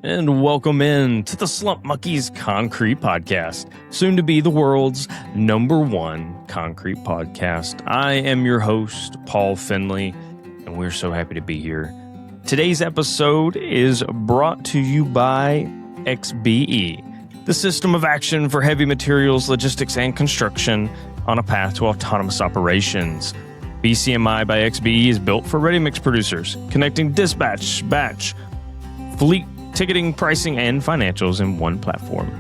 And welcome in to the Slump Monkey Concrete Podcast, soon to be the world's #1 concrete podcast. I am your host, Paul Finley, and we're so happy to be here. Today's episode is brought to you by XBE, the system of action for heavy materials, logistics, and construction on a path to autonomous operations. BCMI by XBE is built for ready-mix producers, connecting dispatch, batch, fleet, ticketing, pricing, and financials in one platform.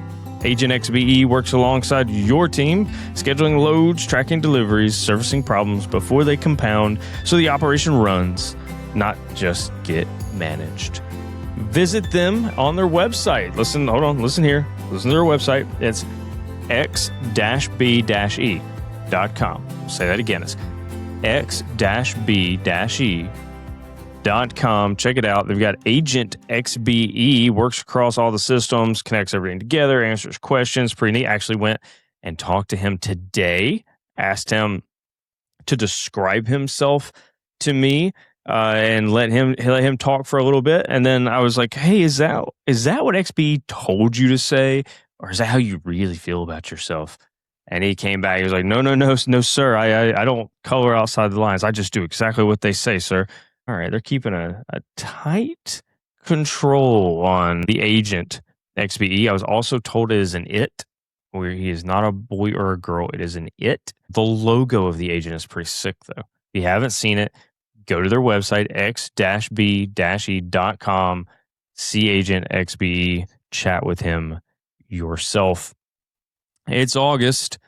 Agent XBE works alongside your team, scheduling loads, tracking deliveries, servicing problems before they compound so the operation runs, not just get managed. Visit them on their website. Listen here. Listen to their website. It's x-b-e.com. Say that again. It's x-b-e.com. Check it out. They've got Agent XBE, works across all the systems, connects everything together, answers questions. Pretty neat. Actually went and talked to him today, asked him to describe himself to me, and let him talk for a little bit. And then I was like, hey, is that what XBE told you to say? Or is that how you really feel about yourself? And he came back. He was like, no, sir. I don't color outside the lines. I just do exactly what they say, sir. All right, they're keeping a tight control on the Agent XBE. I was also told it is an it, where he is not a boy or a girl. It is an it. The logo of the Agent is pretty sick, though. If you haven't seen it, go to their website, x-b-e.com, see Agent XBE, chat with him yourself. It's August.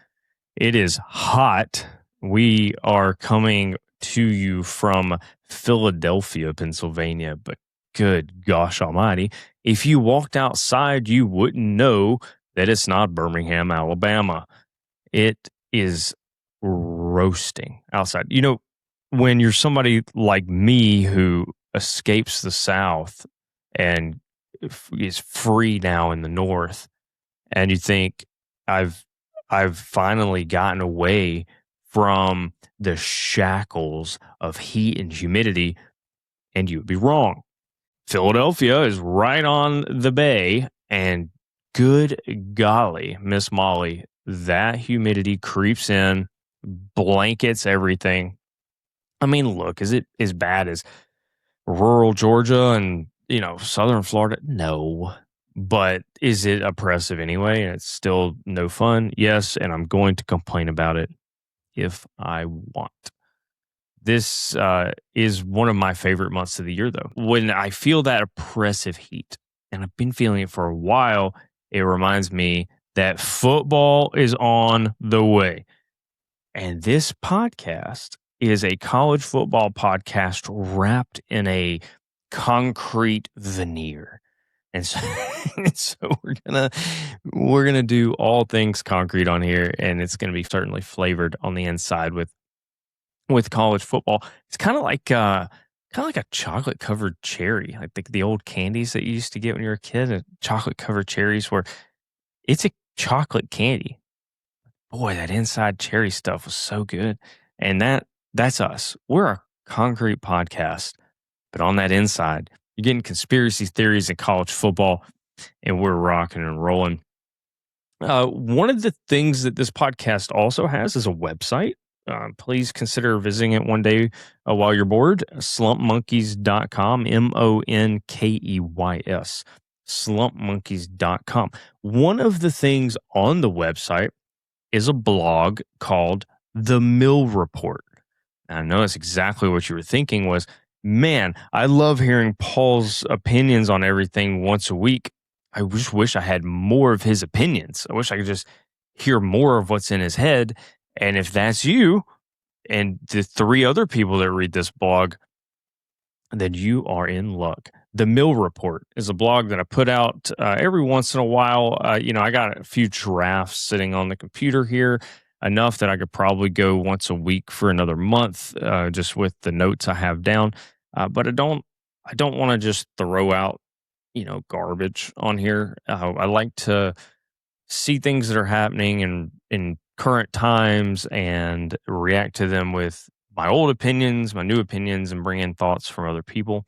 It is hot. We are coming to you from Philadelphia, Pennsylvania, but good gosh almighty, if you walked outside, you wouldn't know that it's not Birmingham, Alabama. It is roasting outside. You know, when you're somebody like me who escapes the South and is free now in the North, and you think I've finally gotten away from the shackles of heat and humidity, and you would be wrong. Philadelphia is right on the bay, and good golly, Miss Molly, that humidity creeps in, blankets everything. I mean, look, is it as bad as rural Georgia and, southern Florida? No. But is it oppressive anyway? And it's still no fun? Yes, and I'm going to complain about it if I want. This is one of my favorite months of the year, though. When I feel that oppressive heat, and I've been feeling it for a while, it reminds me that football is on the way. And this podcast is a college football podcast wrapped in a concrete veneer. And so, we're gonna do all things concrete on here, and it's gonna be certainly flavored on the inside with college football. It's kind of like a chocolate covered cherry, like the old candies that you used to get when you were a kid. Chocolate covered cherries, where it's a chocolate candy. Boy, that inside cherry stuff was so good, and that's us. We're a concrete podcast, but on that inside, you're getting conspiracy theories in college football, and we're rocking and rolling. One of the things that this podcast also has is a website. Please consider visiting it one day while you're bored. Slumpmonkeys.com, MONKEYS, slumpmonkeys.com. One of the things on the website is a blog called The Mill Report. And I know that's exactly what you were thinking was, man, I love hearing Paul's opinions on everything once a week. I just wish I had more of his opinions. I wish I could just hear more of what's in his head. And if that's you and the 3 other people that read this blog, then you are in luck. The Mill Report is a blog that I put out every once in a while. I got a few drafts sitting on the computer here, enough that I could probably go once a week for another month, just with the notes I have down. But I don't want to just throw out, garbage on here. I like to see things that are happening in current times and react to them with my old opinions, my new opinions, and bring in thoughts from other people.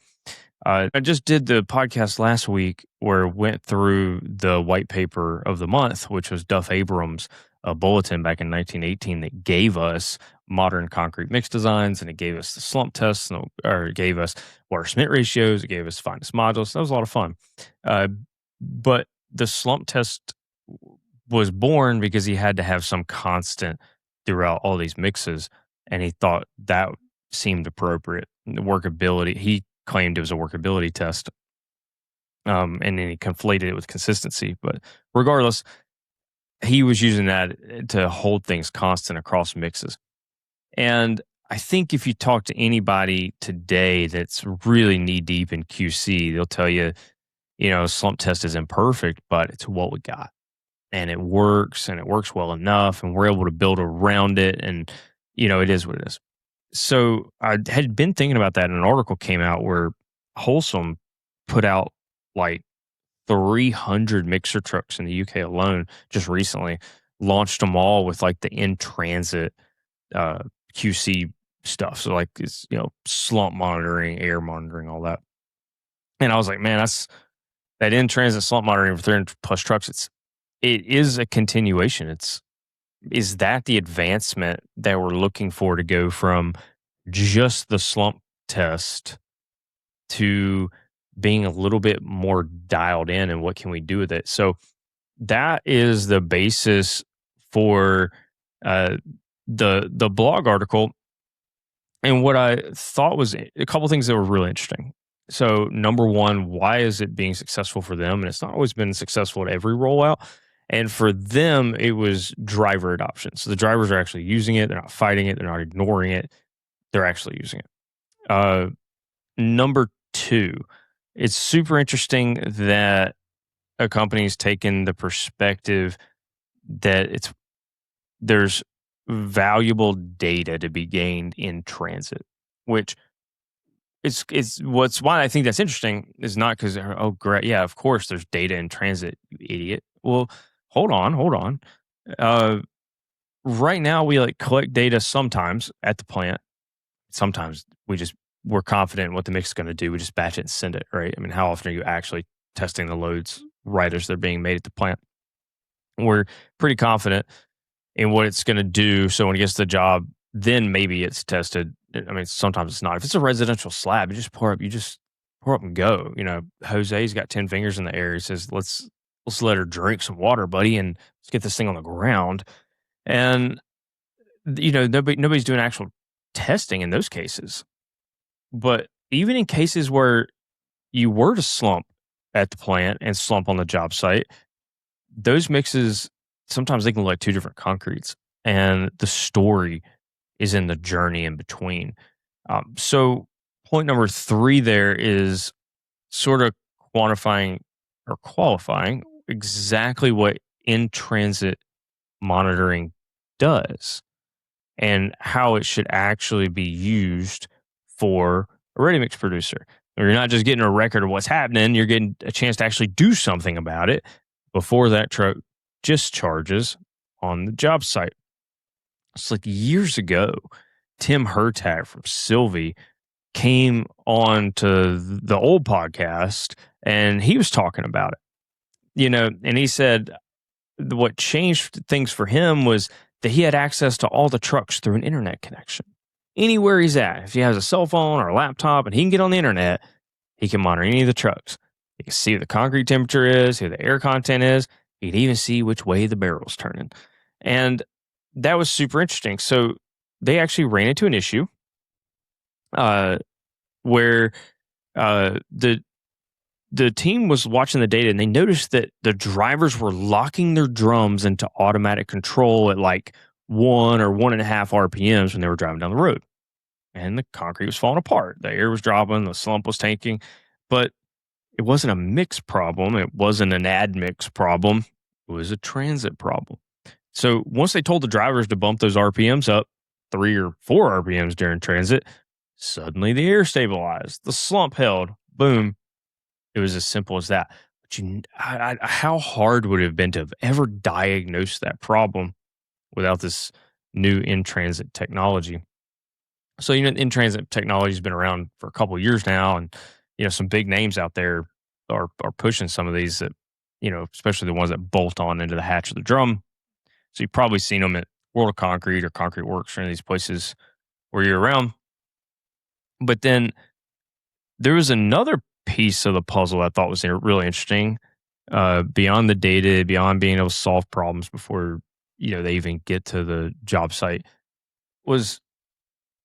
I just did the podcast last week where it went through the white paper of the month, which was Duff Abrams' bulletin back in 1918 that gave us modern concrete mix designs, and it gave us the slump tests, or it gave us water cement ratios, it gave us finest modules. That was a lot of fun. But the slump test was born because he had to have some constant throughout all these mixes, and he thought that seemed appropriate. The workability, he claimed it was a workability test, and then he conflated it with consistency. But regardless, he was using that to hold things constant across mixes. And I think if you talk to anybody today that's really knee deep in QC, they'll tell you, slump test is imperfect, but it's what we got. And it works well enough, and we're able to build around it. And, it is what it is. So I had been thinking about that, and an article came out where Wholesome put out like 300 mixer trucks in the UK alone just recently, launched them all with like the in-transit QC stuff. So like it's, slump monitoring, air monitoring, all that. And I was like, man, that's that in-transit slump monitoring for 300 plus trucks. It is a continuation. Is that the advancement that we're looking for to go from just the slump test to being a little bit more dialed in, and what can we do with it? So that is the basis for the blog article. And what I thought was a couple things that were really interesting. So number one, why is it being successful for them? And it's not always been successful at every rollout. And for them, it was driver adoption. So the drivers are actually using it. They're not fighting it. They're not ignoring it. They're actually using it. Number two, it's super interesting that a company's taken the perspective that there's valuable data to be gained in transit, which why I think that's interesting is not because, oh, great, yeah, of course there's data in transit, you idiot. Well, hold on. Right now we like collect data sometimes at the plant. Sometimes we're confident in what the mix is going to do. We just batch it and send it, right? I mean, how often are you actually testing the loads right as they're being made at the plant? We're pretty confident in what it's going to do. So when it gets to the job, then maybe it's tested. I mean, sometimes it's not. If it's a residential slab, you just pour up and go. Jose's got 10 fingers in the air. He says, let's let her drink some water, buddy, and let's get this thing on the ground. And, nobody's doing actual testing in those cases. But even in cases where you were to slump at the plant and slump on the job site, those mixes, sometimes they can look like two different concretes, and the story is in the journey in between. So point number three there is sort of quantifying or qualifying exactly what in-transit monitoring does and how it should actually be used for a ready mix producer. You're not just getting a record of what's happening, you're getting a chance to actually do something about it before that truck discharges on the job site. It's like years ago, Tim Hertak from Sylvie came on to the old podcast, and he was talking about it, and he said what changed things for him was that he had access to all the trucks through an internet connection. Anywhere he's at, if he has a cell phone or a laptop and he can get on the internet, he can monitor any of the trucks. He can see what the concrete temperature is, who the air content is. He can even see which way the barrel's turning. And that was super interesting. So they actually ran into an issue where the team was watching the data, and they noticed that the drivers were locking their drums into automatic control at like 1 or 1.5 RPMs when they were driving down the road. And the concrete was falling apart. The air was dropping, the slump was tanking. But it wasn't a mix problem. It wasn't an ad mix problem. It was a transit problem. So once they told the drivers to bump those RPMs up 3 or 4 RPMs during transit, suddenly the air stabilized. The slump held. Boom. It was as simple as that. But how hard would it have been to have ever diagnosed that problem without this new in-transit technology? So, in-transit technology has been around for a couple of years now, and some big names out there are pushing some of these that, especially the ones that bolt on into the hatch of the drum. So you've probably seen them at World of Concrete or Concrete Works or any of these places where you're around. But then there was another piece of the puzzle I thought was really interesting, beyond the data, beyond being able to solve problems before, they even get to the job site, was,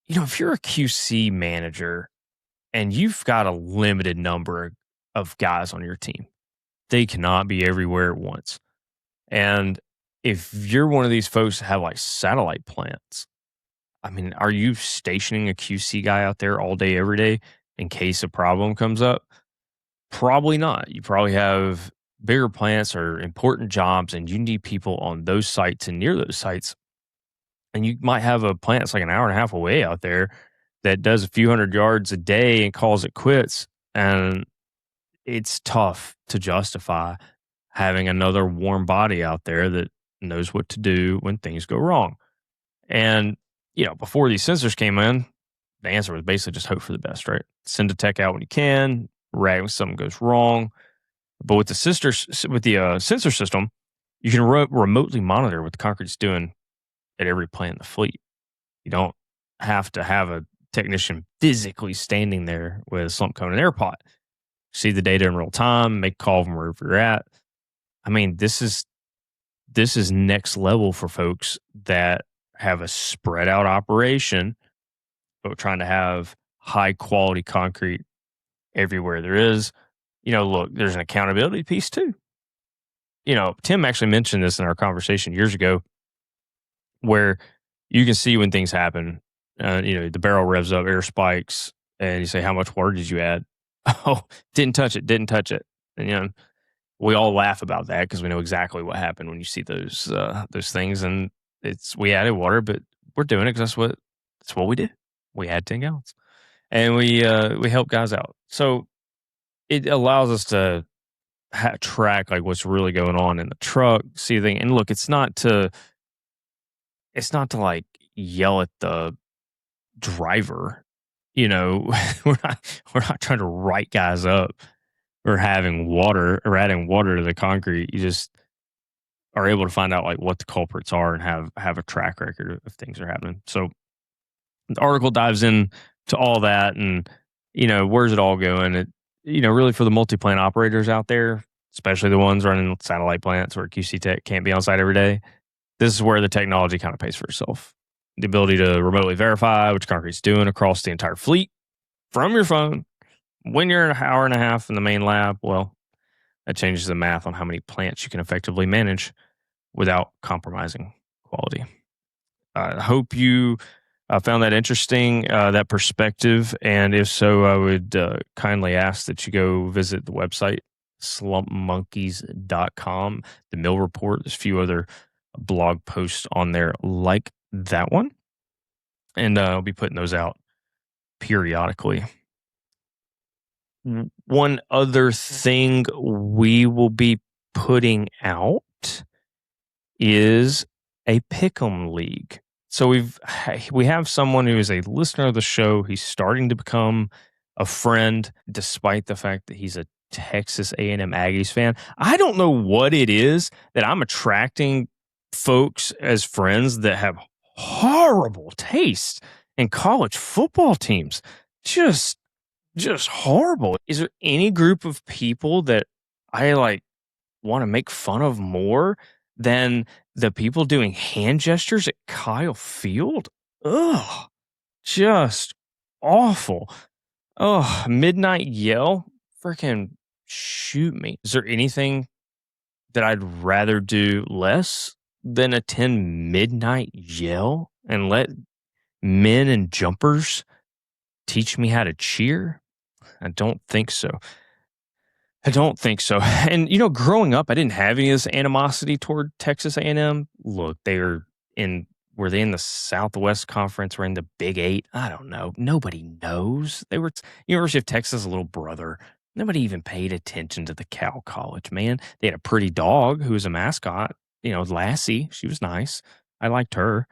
if you're a QC manager and you've got a limited number of guys on your team, they cannot be everywhere at once. And if you're one of these folks that have like satellite plants, I mean, are you stationing a QC guy out there all day, every day in case a problem comes up? Probably not. You probably have bigger plants or important jobs, and you need people on those sites and near those sites. And you might have a plant that's like an hour and a half away out there that does a few hundred yards a day and calls it quits. And it's tough to justify having another warm body out there that knows what to do when things go wrong. And, before these sensors came in, the answer was basically just hope for the best, right? Send a tech out when you can, rag when something goes wrong. But with the sensor system, you can remotely monitor what the concrete's doing at every plant in the fleet. You don't have to have a technician physically standing there with a slump cone and air pot. See the data in real time, make a call from wherever you're at. I mean, this is next level for folks that have a spread out operation, but trying to have high quality concrete everywhere there is. Look, there's an accountability piece too. Tim actually mentioned this in our conversation years ago, where you can see when things happen. The barrel revs up, air spikes, and you say, how much water did you add? Oh, didn't touch it. And, we all laugh about that because we know exactly what happened when you see those things. And we added water, but we're doing it because that's what we did. We had 10 gallons, and we help guys out. So it allows us to track like what's really going on in the truck, see things. And look, it's not to like yell at the driver. We're not trying to write guys up or adding water to the concrete. You just are able to find out like what the culprits are and have a track record if things are happening. So the article dives in to all that, and where's it all going? It really for the multi-plant operators out there, especially the ones running satellite plants where QC tech can't be on site every day. This is where the technology kind of pays for itself. The ability to remotely verify which concrete's doing across the entire fleet from your phone. When you're an hour and a half in the main lab, well, that changes the math on how many plants you can effectively manage without compromising quality. I hope you found that interesting, that perspective. And if so, I would kindly ask that you go visit the website, slumpmonkeys.com, the mill report. There's a few other blog posts on there like that one. And I'll be putting those out periodically. One other thing we will be putting out is a pick'em league. So we have someone who is a listener of the show. He's starting to become a friend, despite the fact that he's a Texas A&M Aggies fan. I don't know what it is that I'm attracting folks as friends that have horrible taste in college football teams. Just horrible. Is there any group of people that I want to make fun of more than the people doing hand gestures at Kyle Field? Ugh, just awful. Oh, midnight yell. Freaking shoot me. Is there anything that I'd rather do less than attend midnight yell and let men in jumpers teach me how to cheer? I don't think so. And, growing up, I didn't have any of this animosity toward Texas A&M. Look, were they in the Southwest Conference? Were in the Big Eight? I don't know. Nobody knows. They were University of Texas' little brother. Nobody even paid attention to the Cal College, man. They had a pretty dog who was a mascot, Lassie. She was nice. I liked her.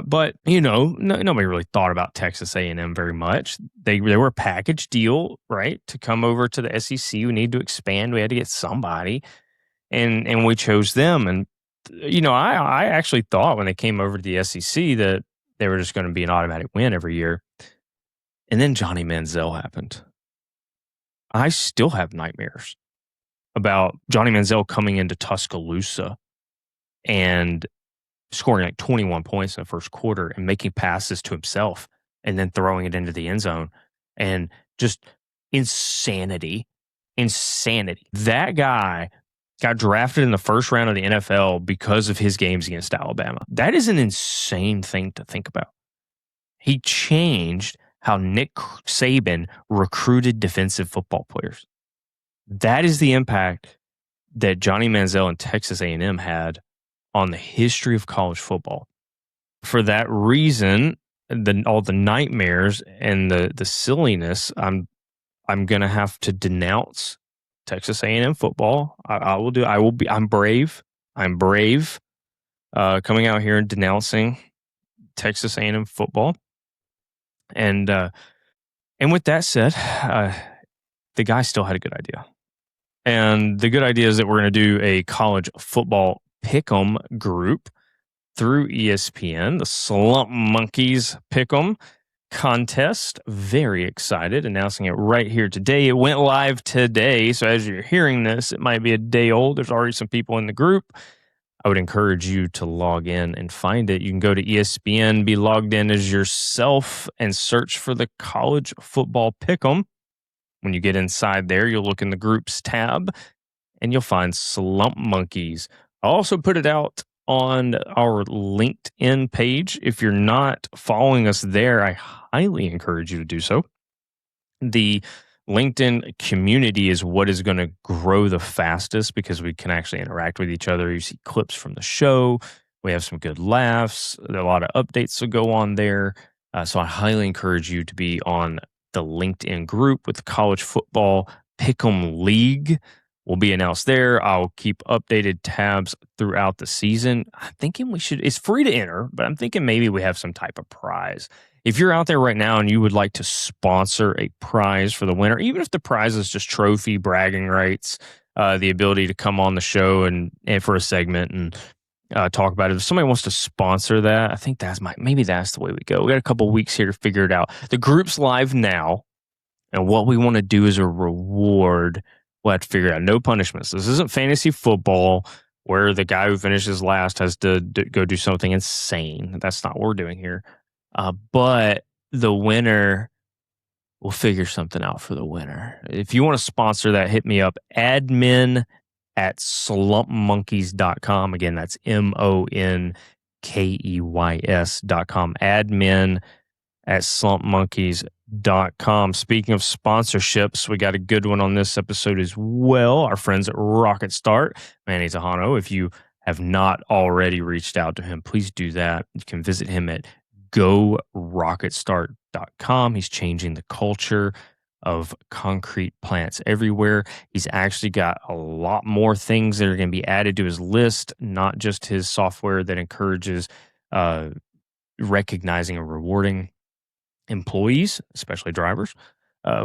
But nobody really thought about Texas A&M very much. They were a package deal, right? To come over to the SEC, we need to expand. We had to get somebody, and we chose them. And I actually thought when they came over to the SEC that they were just going to be an automatic win every year. And then Johnny Manziel happened. I still have nightmares about Johnny Manziel coming into Tuscaloosa and scoring like 21 points in the first quarter and making passes to himself and then throwing it into the end zone, and just insanity. That guy got drafted in the first round of the NFL because of his games against Alabama. That is an insane thing to think about. He changed how Nick Saban recruited defensive football players. That is the impact that Johnny Manziel and Texas A&M had on the history of college football. For that reason, all the nightmares and the silliness, I'm going to have to denounce Texas A&M football. I'm brave. Coming out here and denouncing Texas A&M football. And with that said, the guy still had a good idea. And the good idea is that we're going to do a college football pick'em group through ESPN, the Slump Monkeys Pick'em contest. Very excited, announcing it right here today. It went live today, so as you're hearing this, it might be a day old. There's already some people in the group. I would encourage you to log in and find it. You can go to ESPN, be logged in as yourself, and search for the College Football Pick'em. When you get inside there, you'll look in the Groups tab, and you'll find Slump Monkeys. I'll also put it out on our LinkedIn page. If you're not following us there, I highly encourage you to do so. The LinkedIn community is what is going to grow the fastest because we can actually interact with each other. You see clips from the show. We have some good laughs. There are a lot of updates to go on there. So I highly encourage you to be on the LinkedIn group with the College Football Pick'em League. Will be announced there. I'll keep updated tabs throughout the season. I'm thinking it's free to enter, but I'm thinking maybe we have some type of prize. If you're out there right now and you would like to sponsor a prize for the winner, even if the prize is just trophy, bragging rights, the ability to come on the show and for a segment and talk about it. If somebody wants to sponsor that, I think maybe that's the way we go. We got a couple weeks here to figure it out. The group's live now, and what we want to do is a reward. We'll have to figure out no punishments. This isn't fantasy football where the guy who finishes last has to go do something insane. That's not what we're doing here. But the winner, we'll figure something out for the winner. If you want to sponsor that, hit me up. admin@slumpmonkeys.com. Again, that's MONKEYS.com. admin@slumpmonkeys.com. Speaking of sponsorships, we got a good one on this episode as well. Our friends at Rocket Start, Manny Tejano. If you have not already reached out to him, please do that. You can visit him at GoRocketStart.com. He's changing the culture of concrete plants everywhere. He's actually got a lot more things that are going to be added to his list, not just his software that encourages recognizing and rewarding employees, especially drivers.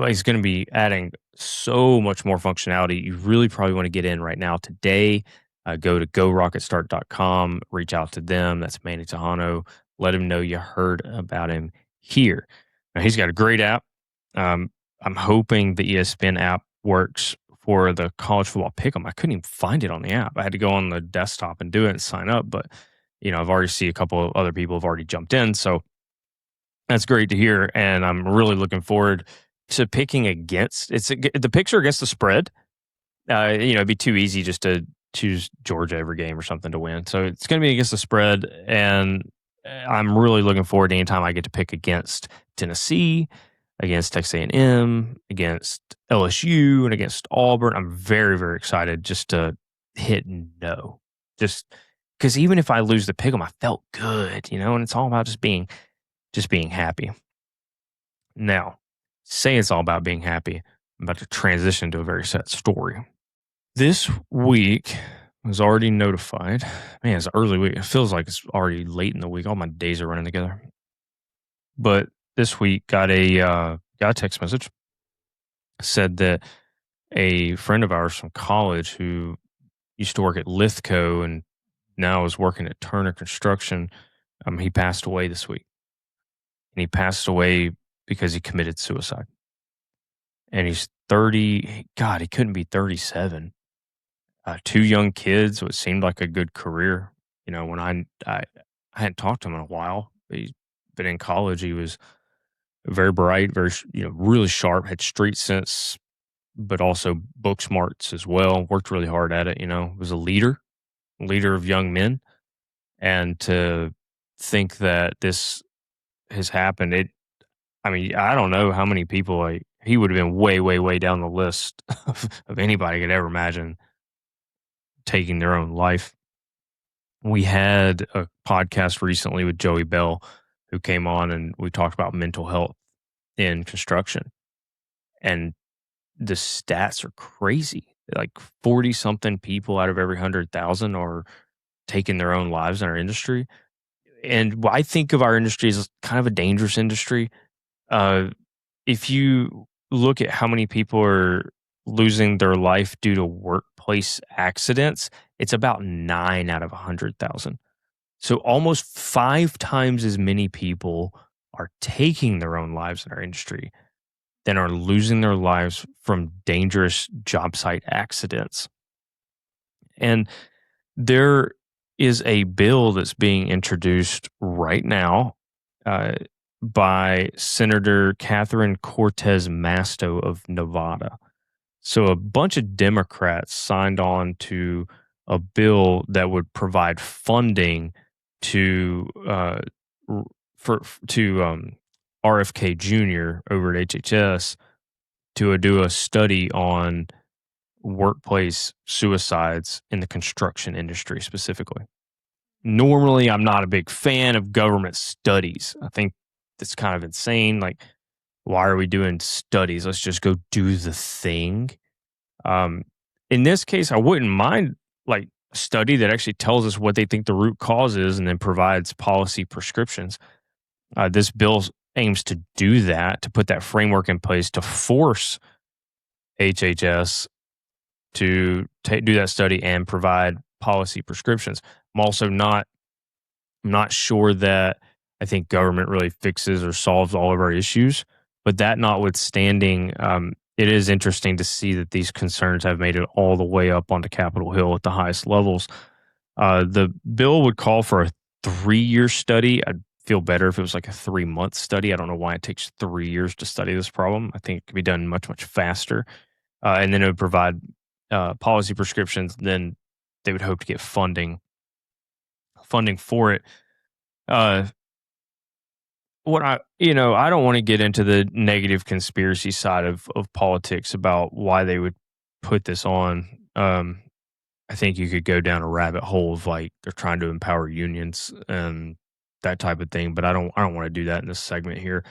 He's going to be adding so much more functionality. You really probably want to get in right now today. Go to GoRocketStart.com, reach out to them. That's Manny Tejano. Let him know you heard about him here. Now, he's got a great app. I'm hoping the ESPN app works for the college football pick'em. I couldn't even find it on the app. I had to go on the desktop and do it and sign up. But, I've already seen a couple of other people have already jumped in. So that's great to hear. And I'm really looking forward to picking against. The picks are against the spread. It'd be too easy just to choose Georgia every game or something to win. So it's going to be against the spread. And I'm really looking forward to any time I get to pick against Tennessee, against Texas A&M, against LSU, and against Auburn. I'm very, very excited just to hit no. Just because even if I lose the pick'em, I felt good, and it's all about just being happy. Now, say it's all about being happy. I'm about to transition to a very sad story. This week, was already notified. Man, it's early week. It feels like it's already late in the week. All my days are running together. But this week got a text message, said that a friend of ours from college who used to work at Lithco and now is working at Turner Construction, he passed away this week. And he passed away because he committed suicide. And he's 30. God, he couldn't be 37. Two young kids, what seemed like a good career. When I hadn't talked to him in a while. But in college, he was very bright, very really sharp, had street sense, but also book smarts as well. Worked really hard at it. Was a leader of young men, and to think that this has happened, I don't know how many people he would have been way, way, way down the list of anybody could ever imagine taking their own life. We had a podcast recently with Joey Bell, who came on, and we talked about mental health in construction. And the stats are crazy. Like 40 something people out of every 100,000 are taking their own lives in our industry. And I think of our industry as kind of a dangerous industry. If you look at how many people are losing their life due to workplace accidents, it's about 9 out of 100,000. So almost 5 times as many people are taking their own lives in our industry than are losing their lives from dangerous job site accidents. And there is a bill that's being introduced right now by Senator Catherine Cortez Masto of Nevada. So a bunch of Democrats signed on to a bill that would provide funding to RFK Jr. over at HHS to do a study on workplace suicides in the construction industry specifically. Normally, I'm not a big fan of government studies. I think that's kind of insane. Like, why are we doing studies? Let's just go do the thing. In this case, I wouldn't mind like a study that actually tells us what they think the root cause is and then provides policy prescriptions. This bill aims to do that, to put that framework in place to force HHS to do that study and provide policy prescriptions. I'm not sure that I think government really fixes or solves all of our issues, but that notwithstanding, it is interesting to see that these concerns have made it all the way up onto Capitol Hill at the highest levels. The bill would call for a 3-year study. I'd feel better if it was like a 3-month study. I don't know why it takes 3 years to study this problem. I think it could be done much, much faster. And then it would provide policy prescriptions. Then they would hope to get funding for it. I don't want to get into the negative conspiracy side of politics about why they would put this on. I think you could go down a rabbit hole of like they're trying to empower unions and that type of thing, but I don't want to do that in this segment here.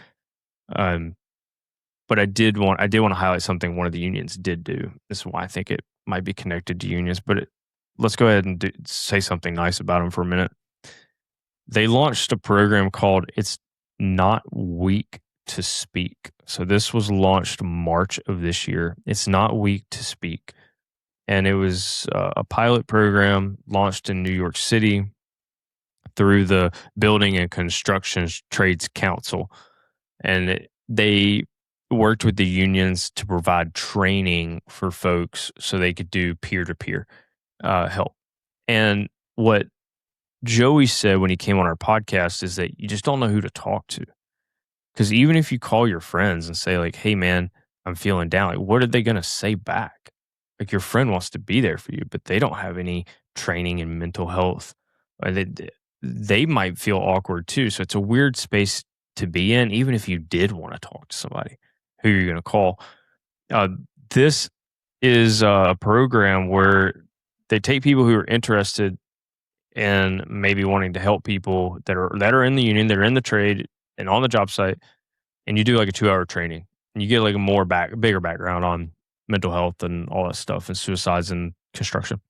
But I did want to highlight something one of the unions did do. This is why I think it might be connected to unions, but let's go ahead and say something nice about them for a minute. They launched a program called It's Not Weak to Speak. So this was launched March of this year. It's Not Weak to Speak. And it was a pilot program launched in New York City through the Building and Construction Trades Council. And they worked with the unions to provide training for folks so they could do peer-to-peer help. And what Joey said when he came on our podcast is that you just don't know who to talk to. Because even if you call your friends and say like, hey man, I'm feeling down, like what are they going to say back? Like your friend wants to be there for you, but they don't have any training in mental health. They might feel awkward too. So it's a weird space to be in, even if you did want to talk to somebody. Who you're going to call? This is a program where they take people who are interested in maybe wanting to help people that are in the union, that are in the trade and on the job site, and you do like a 2-hour training, and you get like a bigger background on mental health and all that stuff and suicides and construction.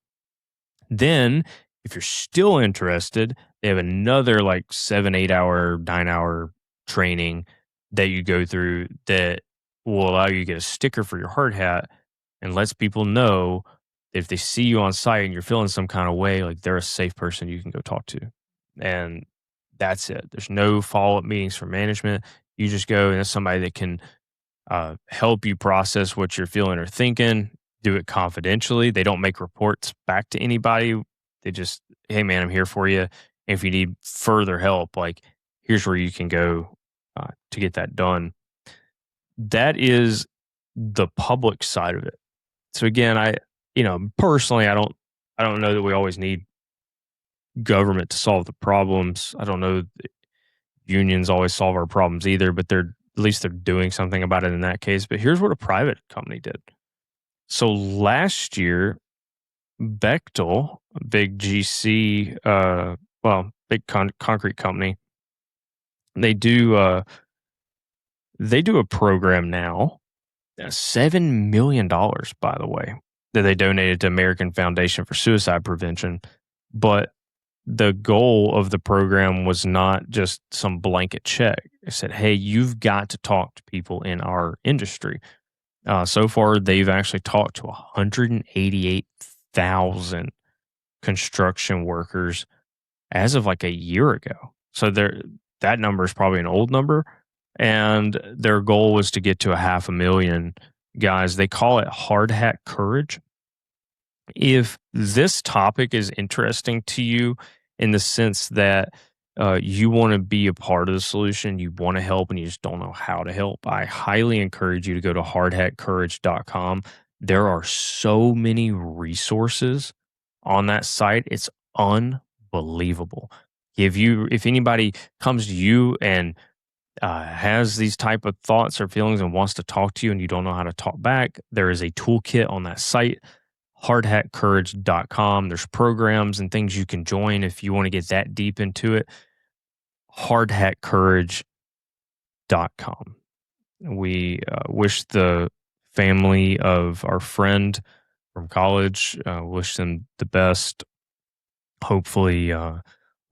Then, if you're still interested, they have another like 7, 8 hour, 9 hour training that you go through that will allow you to get a sticker for your hard hat and lets people know if they see you on site and you're feeling some kind of way, like they're a safe person you can go talk to. And that's it. There's no follow up meetings for management. You just go and there's somebody that can help you process what you're feeling or thinking, do it confidentially. They don't make reports back to anybody. They just, hey, man, I'm here for you. If you need further help, like, here's where you can go to get that done. That is the public side of it. So again, personally, I don't know that we always need government to solve the problems. I don't know that unions always solve our problems either, but at least they're doing something about it in that case. But here's what a private company did. So last year, Bechtel, a big GC, big concrete company, they do a program now, $7 million, by the way, that they donated to American Foundation for Suicide Prevention. But the goal of the program was not just some blanket check. It said, hey, you've got to talk to people in our industry. So far, they've actually talked to 188,000 construction workers as of like a year ago. So that number is probably an old number. And their goal was to get to 500,000 guys. They call it hard hat courage. If this topic is interesting to you in the sense that you want to be a part of the solution, you want to help, and you just don't know how to help, I highly encourage you to go to hardhatcourage.com. There are so many resources on that site. It's unbelievable. If anybody comes to you and has these type of thoughts or feelings and wants to talk to you and you don't know how to talk back, there is a toolkit on that site, hardhatcourage.com. There's programs and things you can join if you want to get that deep into it. hardhatcourage.com. We wish the family of our friend from college, wish them the best. Hopefully, we'll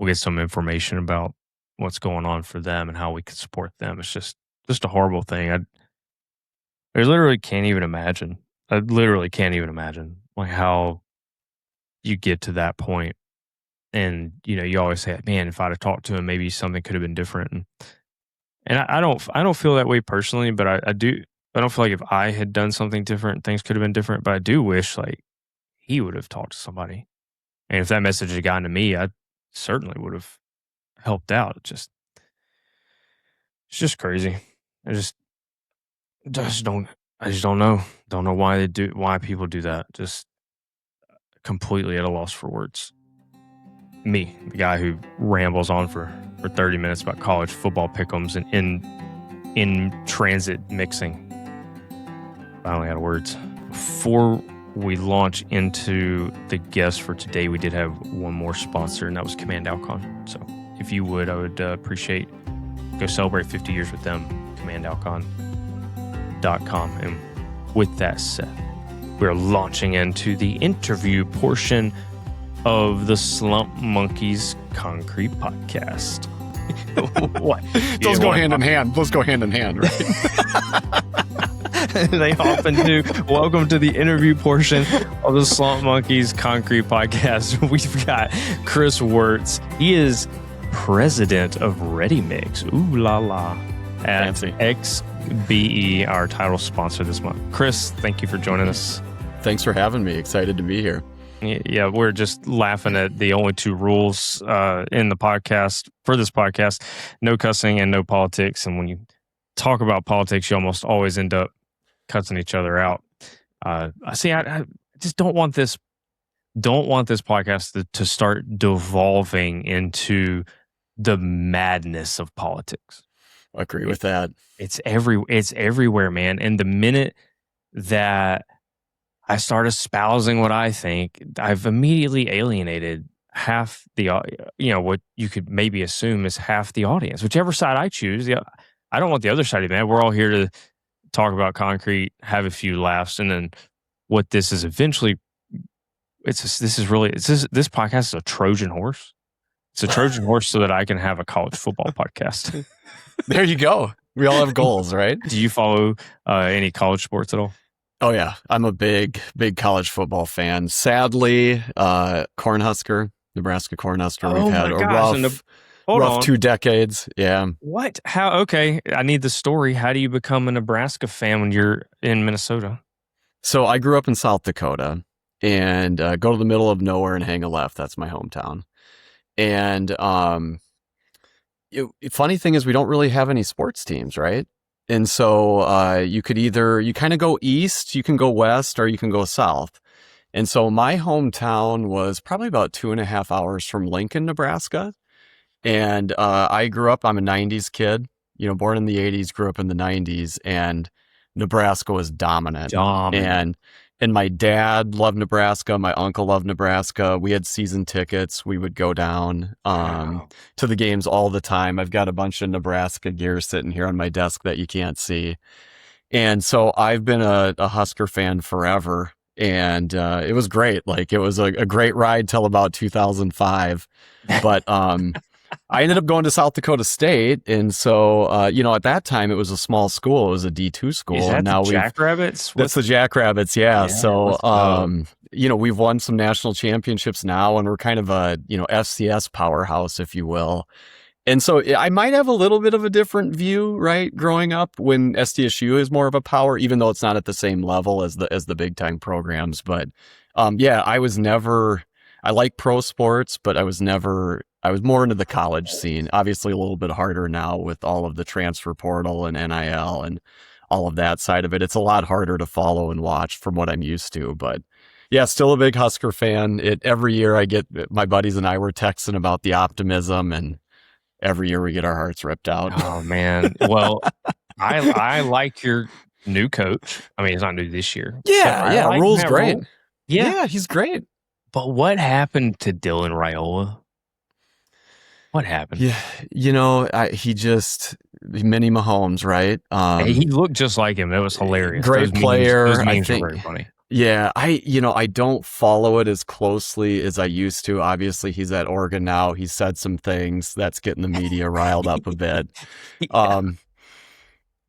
get some information about what's going on for them and how we can support them. It's just a horrible thing. I literally can't even imagine. Like how you get to that point. And, you always say, man, if I'd have talked to him, maybe something could have been different. And I don't feel that way personally, but I don't feel like if I had done something different, things could have been different. But I do wish like he would have talked to somebody. And if that message had gotten to me, I certainly would have helped out. It's just crazy. I just don't know. Don't know why people do that. Just completely at a loss for words. Me, the guy who rambles on for 30 minutes about college football pick'ems and in transit mixing. Finally out of words. Before we launch into the guest for today, we did have one more sponsor, and that was Command Alcon. So if you would, I would appreciate, go celebrate 50 years with them, commandalcon.com. And with that said, we're launching into the interview portion of the Slump Monkeys Concrete Podcast. What? Those go hand in hand. Those go hand in hand, right? They often do. Welcome to the interview portion of the Slump Monkeys Concrete Podcast. We've got Chris Wurtz. He is president of Ready Mix. Ooh la la. At Fancy. XBE, our title sponsor this month. Chris, thank you for joining us. Thanks for having me. Excited to be here. Yeah, we're just laughing at the only two rules in the podcast, for this podcast, no cussing and no politics. And when you talk about politics, you almost always end up cussing each other out. I just don't want this podcast to start devolving into the madness of politics. I agree with that. It's everywhere, man. And the minute that I start espousing what I think, I've immediately alienated half the, what you could maybe assume is half the audience, whichever side I choose. Yeah, I don't want the other side of it, man. We're all here to talk about concrete, have a few laughs, and then what this is eventually This podcast is a Trojan horse. It's a Trojan horse so that I can have a college football podcast. There you go. We all have goals, right? Do you follow any college sports at all? Oh yeah, I'm a big college football fan. Sadly, Cornhusker, Nebraska Cornhusker. We've had a rough 2 decades. Yeah. What? How? Okay, I need the story. How do you become a Nebraska fan when you're in Minnesota? So I grew up in South Dakota, and go to the middle of nowhere and hang a left. That's my hometown. And funny thing is, we don't really have any sports teams, right? And so you kind of go east, you can go west, or you can go south. And so my hometown was probably about 2.5 hours from Lincoln, Nebraska. And I grew up, I'm a 90s kid, born in the 80s, grew up in the 90s, and Nebraska was dominant. And my dad loved Nebraska. My uncle loved Nebraska. We had season tickets. We would go down to the games all the time. I've got a bunch of Nebraska gear sitting here on my desk that you can't see. And so I've been a Husker fan forever. And it was great. Like, it was a great ride till about 2005. But I ended up going to South Dakota State. And so, at that time, it was a small school. It was a D2 school. Is that and now the Jackrabbits? That's the Jackrabbits, yeah. So, we've won some national championships now, and we're kind of a, FCS powerhouse, if you will. And so I might have a little bit of a different view, right, growing up, when SDSU is more of a power, even though it's not at the same level as the big time programs. But I like pro sports, but I was more into the college scene. Obviously a little bit harder now with all of the transfer portal and NIL and all of that side of it. It's a lot harder to follow and watch from what I'm used to, but yeah, still a big Husker fan. Every year my buddies and I were texting about the optimism, and every year we get our hearts ripped out. Oh man. Well, I like your new coach. I mean, it's not new this year. Yeah. Like Rule's great. Rule. Yeah, he's great. But what happened to Dylan Raiola? What happened? Yeah, Mini Mahomes, right? He looked just like him. It was hilarious. Great player. Those memes were very funny. Yeah, I don't follow it as closely as I used to. Obviously, he's at Oregon now. He said some things that's getting the media riled up a bit. Yeah.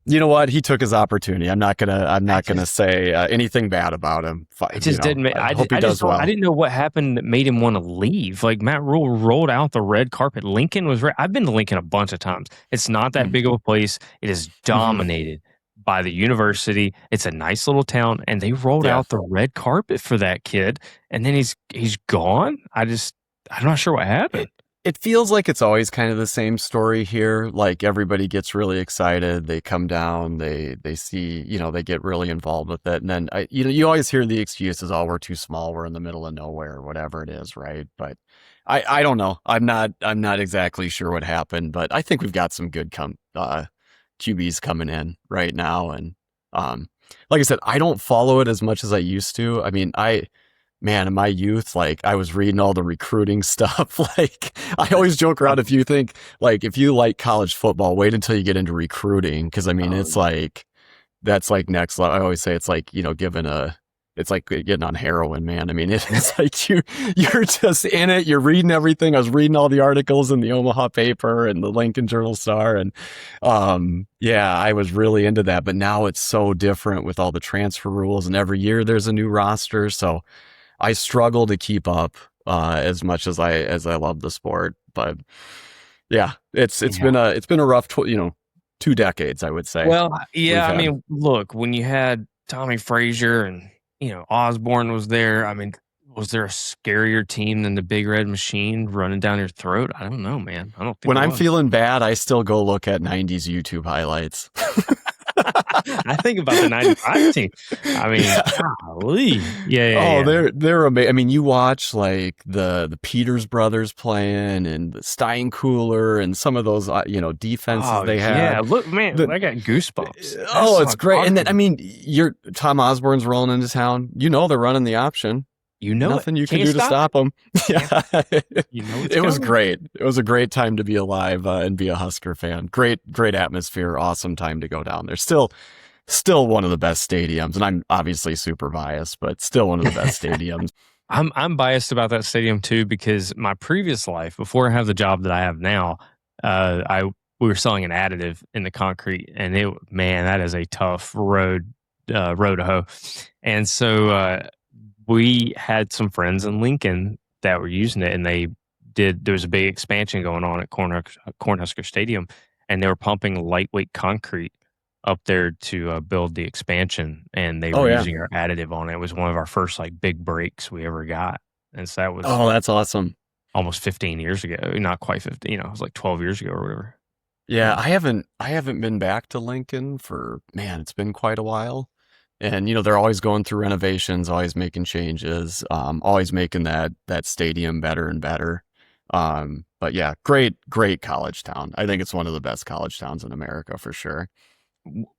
You know what? He took his opportunity. I'm not gonna say anything bad about him. It just didn't make. I didn't know what happened that made him want to leave. Like, Matt Rule rolled out the red carpet. Lincoln was. I've been to Lincoln a bunch of times. It's not that big of a place. It is dominated by the university. It's a nice little town, and they rolled out the red carpet for that kid. And then he's gone. I'm not sure what happened. It feels like it's always kind of the same story here. Like, everybody gets really excited. They come down, they see, they get really involved with it. And then, you always hear the excuses, oh, we're too small, we're in the middle of nowhere, or whatever it is, right? But I don't know. I'm not exactly sure what happened, but I think we've got some good QBs coming in right now. And like I said, I don't follow it as much as I used to. I mean, in my youth, like, I was reading all the recruiting stuff. Like, I always joke around, if you like college football, wait until you get into recruiting. Cause I mean, it's like, that's like next level. I always say it's like, it's like getting on heroin, man. I mean, it's like you're just in it. You're reading everything. I was reading all the articles in the Omaha paper and the Lincoln Journal-Star. And I was really into that. But now it's so different with all the transfer rules, and every year there's a new roster. So I struggle to keep up as much as I love the sport. But yeah, it's been a rough 2 decades, I would say. Well, yeah, I mean, look, when you had Tommy Frazier and Osborne was there, I mean, was there a scarier team than the Big Red Machine running down your throat? I don't know, man. I don't think when I'm feeling bad, I still go look at 90s YouTube highlights. I think about the 95 team. I mean, golly. Yeah. They're amazing. I mean, you watch like the Peters brothers playing and the Steinkooler and some of those, defenses they have. Yeah, look, man, I got goosebumps. It's great. And then, I mean, Tom Osborne's rolling into town. They're running the option. Nothing you can do to stop them. Yeah. It was great. It was a great time to be alive and be a Husker fan. Great atmosphere. Awesome time to go down there. Still one of the best stadiums. And I'm obviously super biased, but still one of the best stadiums. I'm biased about that stadium too, because my previous life, before I have the job that I have now, we were selling an additive in the concrete, and that is a tough road to hoe. And so we had some friends in Lincoln that were using it, and there was a big expansion going on at Cornhusker Stadium, and they were pumping lightweight concrete up there to build the expansion, and they were using our additive on it. It was one of our first like big breaks we ever got, and so that was that's awesome. Almost 15 years ago, not quite 15. It was like 12 years ago or whatever. Yeah, I haven't been back to Lincoln it's been quite a while. And, they're always going through renovations, always making changes, always making that stadium better and better. But yeah, great college town. I think it's one of the best college towns in America for sure.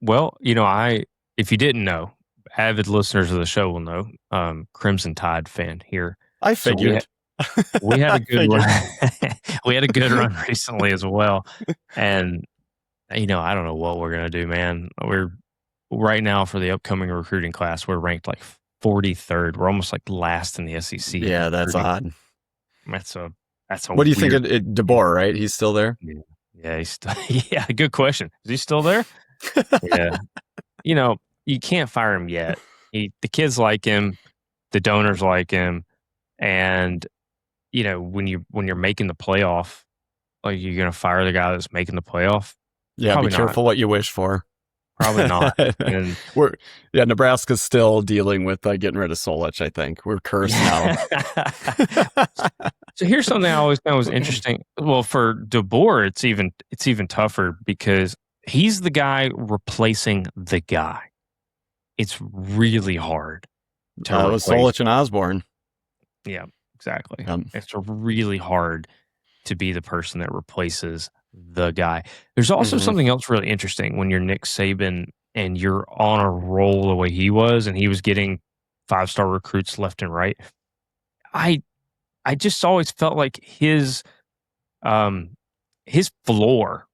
Well, if you didn't know, avid listeners of the show will know, Crimson Tide fan here. I figured. So we had a good run. We had a good run recently as well. And, I don't know what we're going to do, man. We're right now for the upcoming recruiting class, we're ranked like 43rd. We're almost like last in the SEC. Yeah, that's odd. That's a what do you think of DeBoer, right? He's still there? Yeah, he's still, yeah, good question. Is he still there? Yeah. You can't fire him yet. The kids like him, the donors like him, and when you're making the playoff, like you're gonna fire the guy that's making the playoff. Yeah, probably be careful what you wish for. Probably not. And Nebraska's still dealing with getting rid of Solich. I think we're cursed now. So here's something I always found was interesting. Well, for DeBoer, it's even tougher because he's the guy replacing the guy. It's really hard to with Solich and Osborne. Yeah, exactly. It's really hard to be the person that replaces the guy. There's also something else really interesting when you're Nick Saban and you're on a roll the way he was, and he was getting 5-star recruits left and right. I just always felt like his floor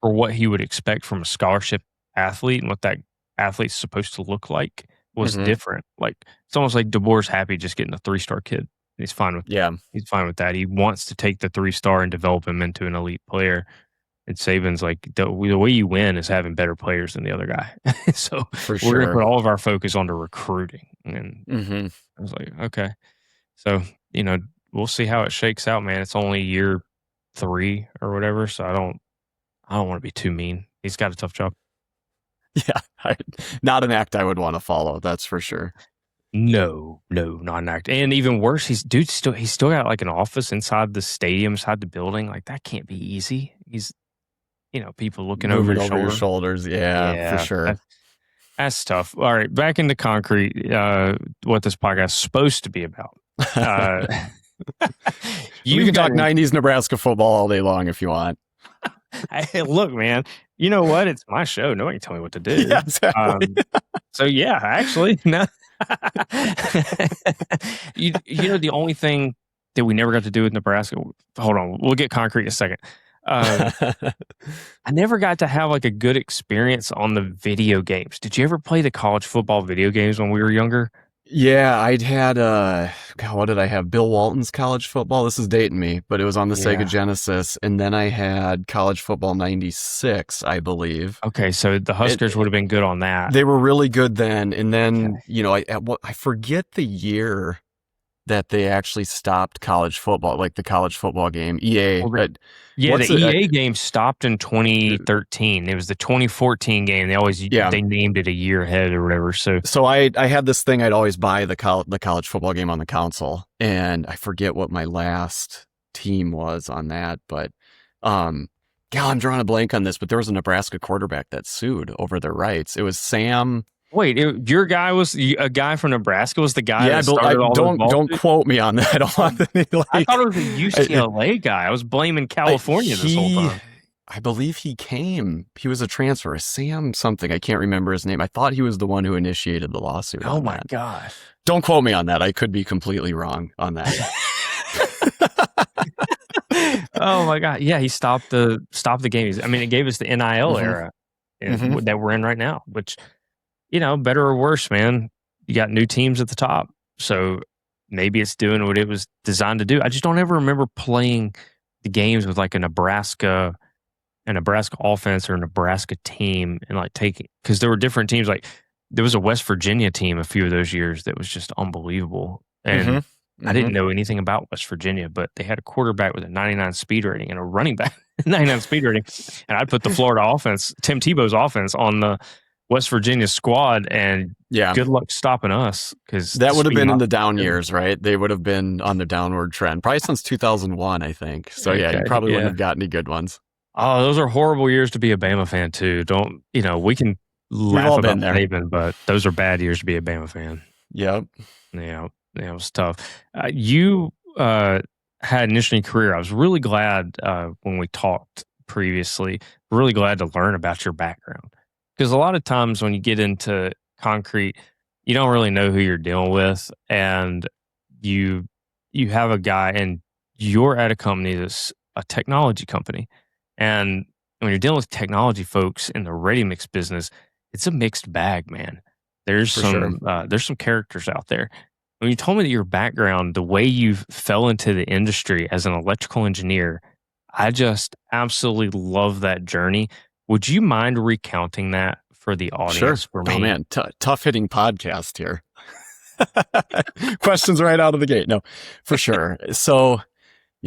for what he would expect from a scholarship athlete and what that athlete's supposed to look like was different. Like it's almost like DeBoer's happy just getting a 3-star kid. He's fine with he's fine with that. He wants to take the 3-star and develop him into an elite player. And Saban's like, the way you win is having better players than the other guy. So we're going to put all of our focus onto recruiting. And I was like, okay. So, we'll see how it shakes out, man. It's only year 3 or whatever. So I don't want to be too mean. He's got a tough job. Yeah. Not an act I would want to follow. That's for sure. No, not an act. And even worse, he's still got like an office inside the stadium, inside the building. Like that can't be easy. He's, people looking over your shoulders. Yeah, for sure. That's tough. All right, back into concrete. What this podcast is supposed to be about. You can talk 90s Nebraska football all day long if you want. Hey, look, man. You know what? It's my show. Nobody can tell me what to do. Yeah, exactly. So yeah, actually, no. The only thing that we never got to do with Nebraska. Hold on, we'll get concrete in a second. I never got to have like a good experience on the video games. Did you ever play the college football video games when we were younger? Yeah, I'd had what did I have? Bill Walton's college football. This is dating me, but it was on the Sega Genesis, and then I had college football '96, I believe. Okay, so the Huskers would have been good on that. They were really good then, and then I forget the year that they actually stopped college football, like the college football game. EA. The EA game stopped in 2013. It was the 2014 game. They named it a year ahead or whatever. So I had this thing. I'd always buy the college football game on the console, and I forget what my last team was on that, but I'm drawing a blank on this. But there was a Nebraska quarterback that sued over their rights. It was Sam. Wait, your guy was a guy from Nebraska? Was the guy that started all don't quote me on that. I thought it was a UCLA guy. I was blaming California this whole time. I believe he was a transfer, Sam something. I can't remember his name. I thought he was the one who initiated the lawsuit. Oh my gosh. Don't quote me on that. I could be completely wrong on that. Oh my God. Yeah, he stopped the game. It gave us the NIL era that we're in right now, which better or worse, man, you got new teams at the top. So, maybe it's doing what it was designed to do. I just don't ever remember playing the games with like a Nebraska offense or a Nebraska team and like taking, because there were different teams. Like there was a West Virginia team a few of those years that was just unbelievable. And I didn't know anything about West Virginia, but they had a quarterback with a 99 speed rating and a running back 99 speed rating. And I put the Florida offense, Tim Tebow's offense, on the West Virginia squad, and good luck stopping us, because that would have been in the down years, right? They would have been on the downward trend, probably since 2001, I think. So you probably wouldn't have got any good ones. Oh, those are horrible years to be a Bama fan too. We can laugh about Saban, but those are bad years to be a Bama fan. Yep. Yeah, it was tough. You had an interesting career. I was really glad when we talked previously, really glad to learn about your background. Because a lot of times when you get into concrete, you don't really know who you're dealing with. And you have a guy, and you're at a company that's a technology company. And when you're dealing with technology folks in the ready mix business, it's a mixed bag, man. There's some characters out there. When you told me that your background, the way you fell into the industry as an electrical engineer, I just absolutely love that journey. Would you mind recounting that for the audience? For me? Oh man, tough hitting podcast here. Questions right out of the gate. No, for sure. So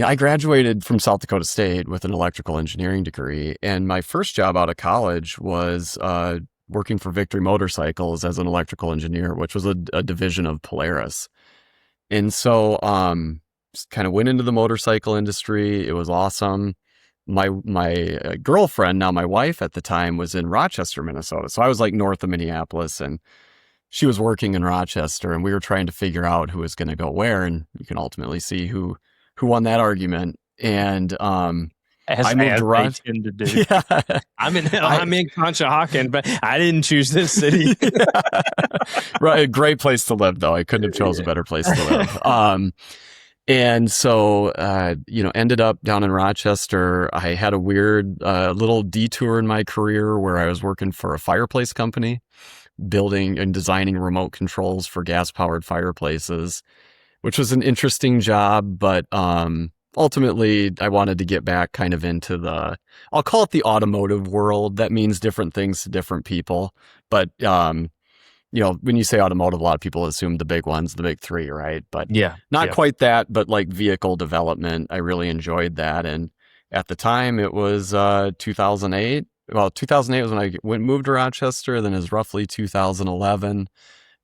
I graduated from South Dakota State with an electrical engineering degree. And my first job out of college was working for Victory Motorcycles as an electrical engineer, which was a division of Polaris. And so just kind of went into the motorcycle industry. It was awesome. My girlfriend, now my wife at the time, was in Rochester, Minnesota. So I was like north of Minneapolis, and she was working in Rochester, and we were trying to figure out who was going to go where. And you can ultimately see who won that argument. And I moved to Rochester. Yeah. I'm in Conshohocken, but I didn't choose this city. Right, a great place to live, though. I couldn't have chose a better place to live. And so, ended up down in Rochester. I had a weird little detour in my career where I was working for a fireplace company, building and designing remote controls for gas-powered fireplaces, which was an interesting job. But ultimately, I wanted to get back kind of into I'll call it the automotive world. That means different things to different people. But when you say automotive, a lot of people assume the big ones, the big three, right? But not quite that, but like vehicle development. I really enjoyed that. And at the time it was 2008. Well, 2008 was when I moved to Rochester. Then it was roughly 2011.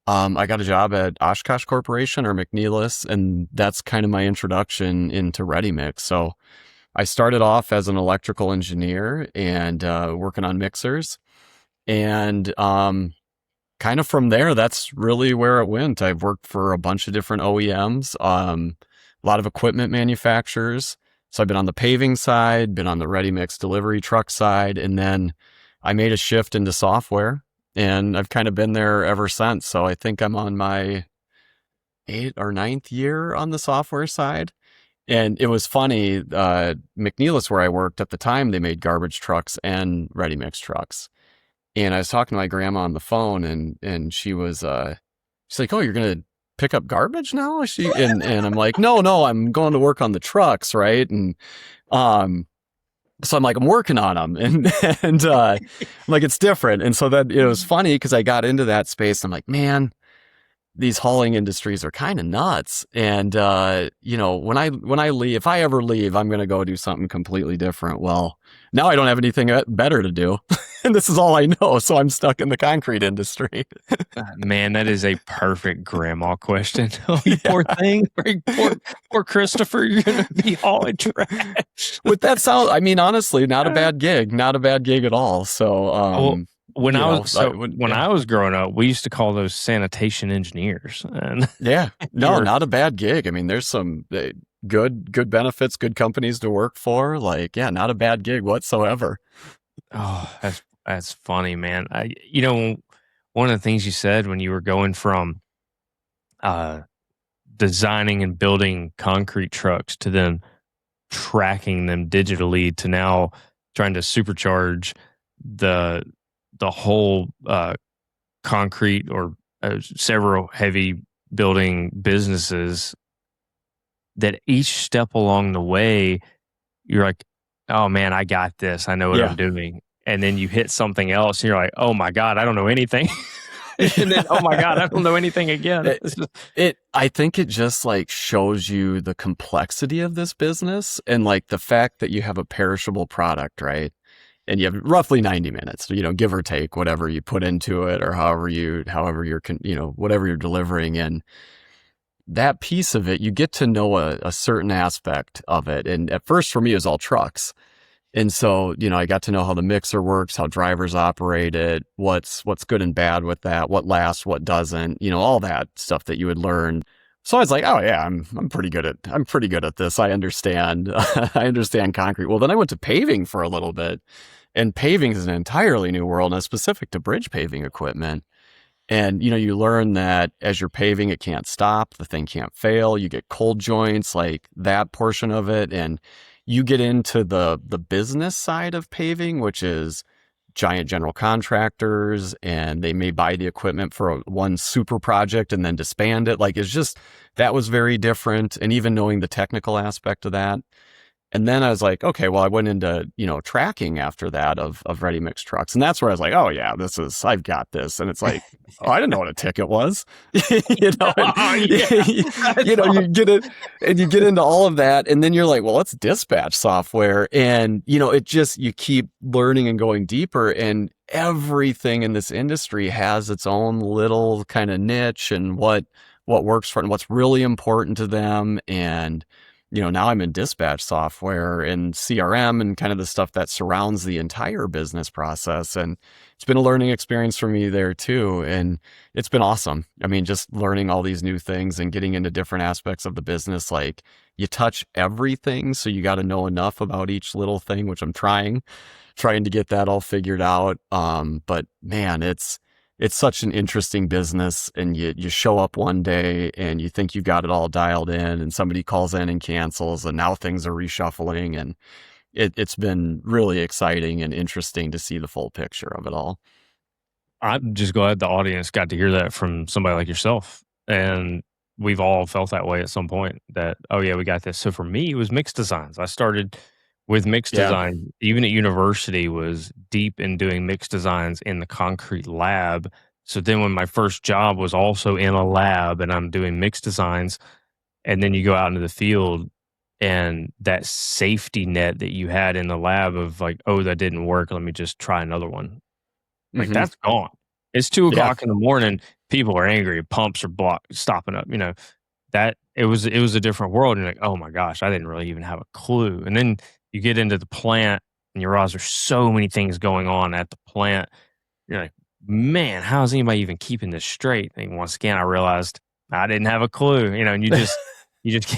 I got a job at Oshkosh Corporation, or McNeilus, and that's kind of my introduction into ready mix. So I started off as an electrical engineer and working on mixers. And kind of from there, that's really where it went. I've worked for a bunch of different OEMs, a lot of equipment manufacturers. So I've been on the paving side, been on the ready mix delivery truck side, and then I made a shift into software, and I've kind of been there ever since. So I think I'm on my 8th or 9th year on the software side. And it was funny, McNeilus, where I worked at the time, they made garbage trucks and ready mix trucks. And I was talking to my grandma on the phone, and she was, she's like, "Oh, you're going to pick up garbage now?" And I'm like, no, I'm going to work on the trucks. Right. And, so I'm like, I'm working on them, and I'm like, it's different. And so that it was funny because I got into that space. I'm like, man, these hauling industries are kind of nuts. And, when I leave, if I ever leave, I'm going to go do something completely different. Well, now I don't have anything better to do. And this is all I know. So I'm stuck in the concrete industry. Man, that is a perfect grandma question. Oh, you poor thing. Poor Christopher, you're going to be hauling trash. With that sound, I mean, honestly, not a bad gig. Not a bad gig at all. So, when I was growing up, we used to call those sanitation engineers. And not a bad gig. I mean, there's some good benefits, good companies to work for. Like, not a bad gig whatsoever. Oh, that's funny, man. One of the things you said when you were going from designing and building concrete trucks to then tracking them digitally to now trying to supercharge the whole concrete or several heavy building businesses that each step along the way, you're like, oh man, I got this. I know what I'm doing. And then you hit something else and you're like, oh my God, I don't know anything. And then, oh my God, I don't know anything again. I think it just like shows you the complexity of this business and like the fact that you have a perishable product, right? And you have roughly 90 minutes, give or take whatever you put into it or however you're, whatever you're delivering. And that piece of it, you get to know a certain aspect of it. And at first for me, it was all trucks. And so, I got to know how the mixer works, how drivers operate it, what's good and bad with that, what lasts, what doesn't, all that stuff that you would learn. So I was like, oh yeah, I'm pretty good at this. I understand. I understand concrete. Well, then I went to paving for a little bit, and paving is an entirely new world, and it's specific to bridge paving equipment. And, you learn that as you're paving, it can't stop, the thing can't fail. You get cold joints, like that portion of it. And you get into the business side of paving, which is giant general contractors, and they may buy the equipment for one super project and then disband it. Like, it's just, that was very different. And even knowing the technical aspect of that. And then I was like, okay, well, I went into, tracking after that of ready mix trucks. And that's where I was like, oh yeah, I've got this. And it's like, oh, I didn't know what a ticket was. You get it and you get into all of that. And then you're like, well, it's dispatch software. And, it just, you keep learning and going deeper, and everything in this industry has its own little kind of niche and what works for it and what's really important to them. And, now I'm in dispatch software and CRM and kind of the stuff that surrounds the entire business process. And it's been a learning experience for me there too. And it's been awesome. I mean, just learning all these new things and getting into different aspects of the business. Like, you touch everything. So you got to know enough about each little thing, which I'm trying to get that all figured out. But man, it's such an interesting business, and you show up one day and you think you got it all dialed in, and somebody calls in and cancels, and now things are reshuffling, and it's been really exciting and interesting to see the full picture of it all. I'm just glad the audience got to hear that from somebody like yourself. And we've all felt that way at some point, that, oh yeah, we got this. So for me, it was mixed designs. I started with mixed design, even at university, was deep in doing mixed designs in the concrete lab. So then when my first job was also in a lab and I'm doing mixed designs, and then you go out into the field, and that safety net that you had in the lab of like, oh, that didn't work, let me just try another one. Like, that's gone. It's 2:00 in the morning. People are angry. Pumps are stopping up. That it was a different world. And you're like, oh my gosh, I didn't really even have a clue. And then you get into the plant and you realize there's so many things going on at the plant. You're like, man, how is anybody even keeping this straight? And once again, I realized I didn't have a clue, and you just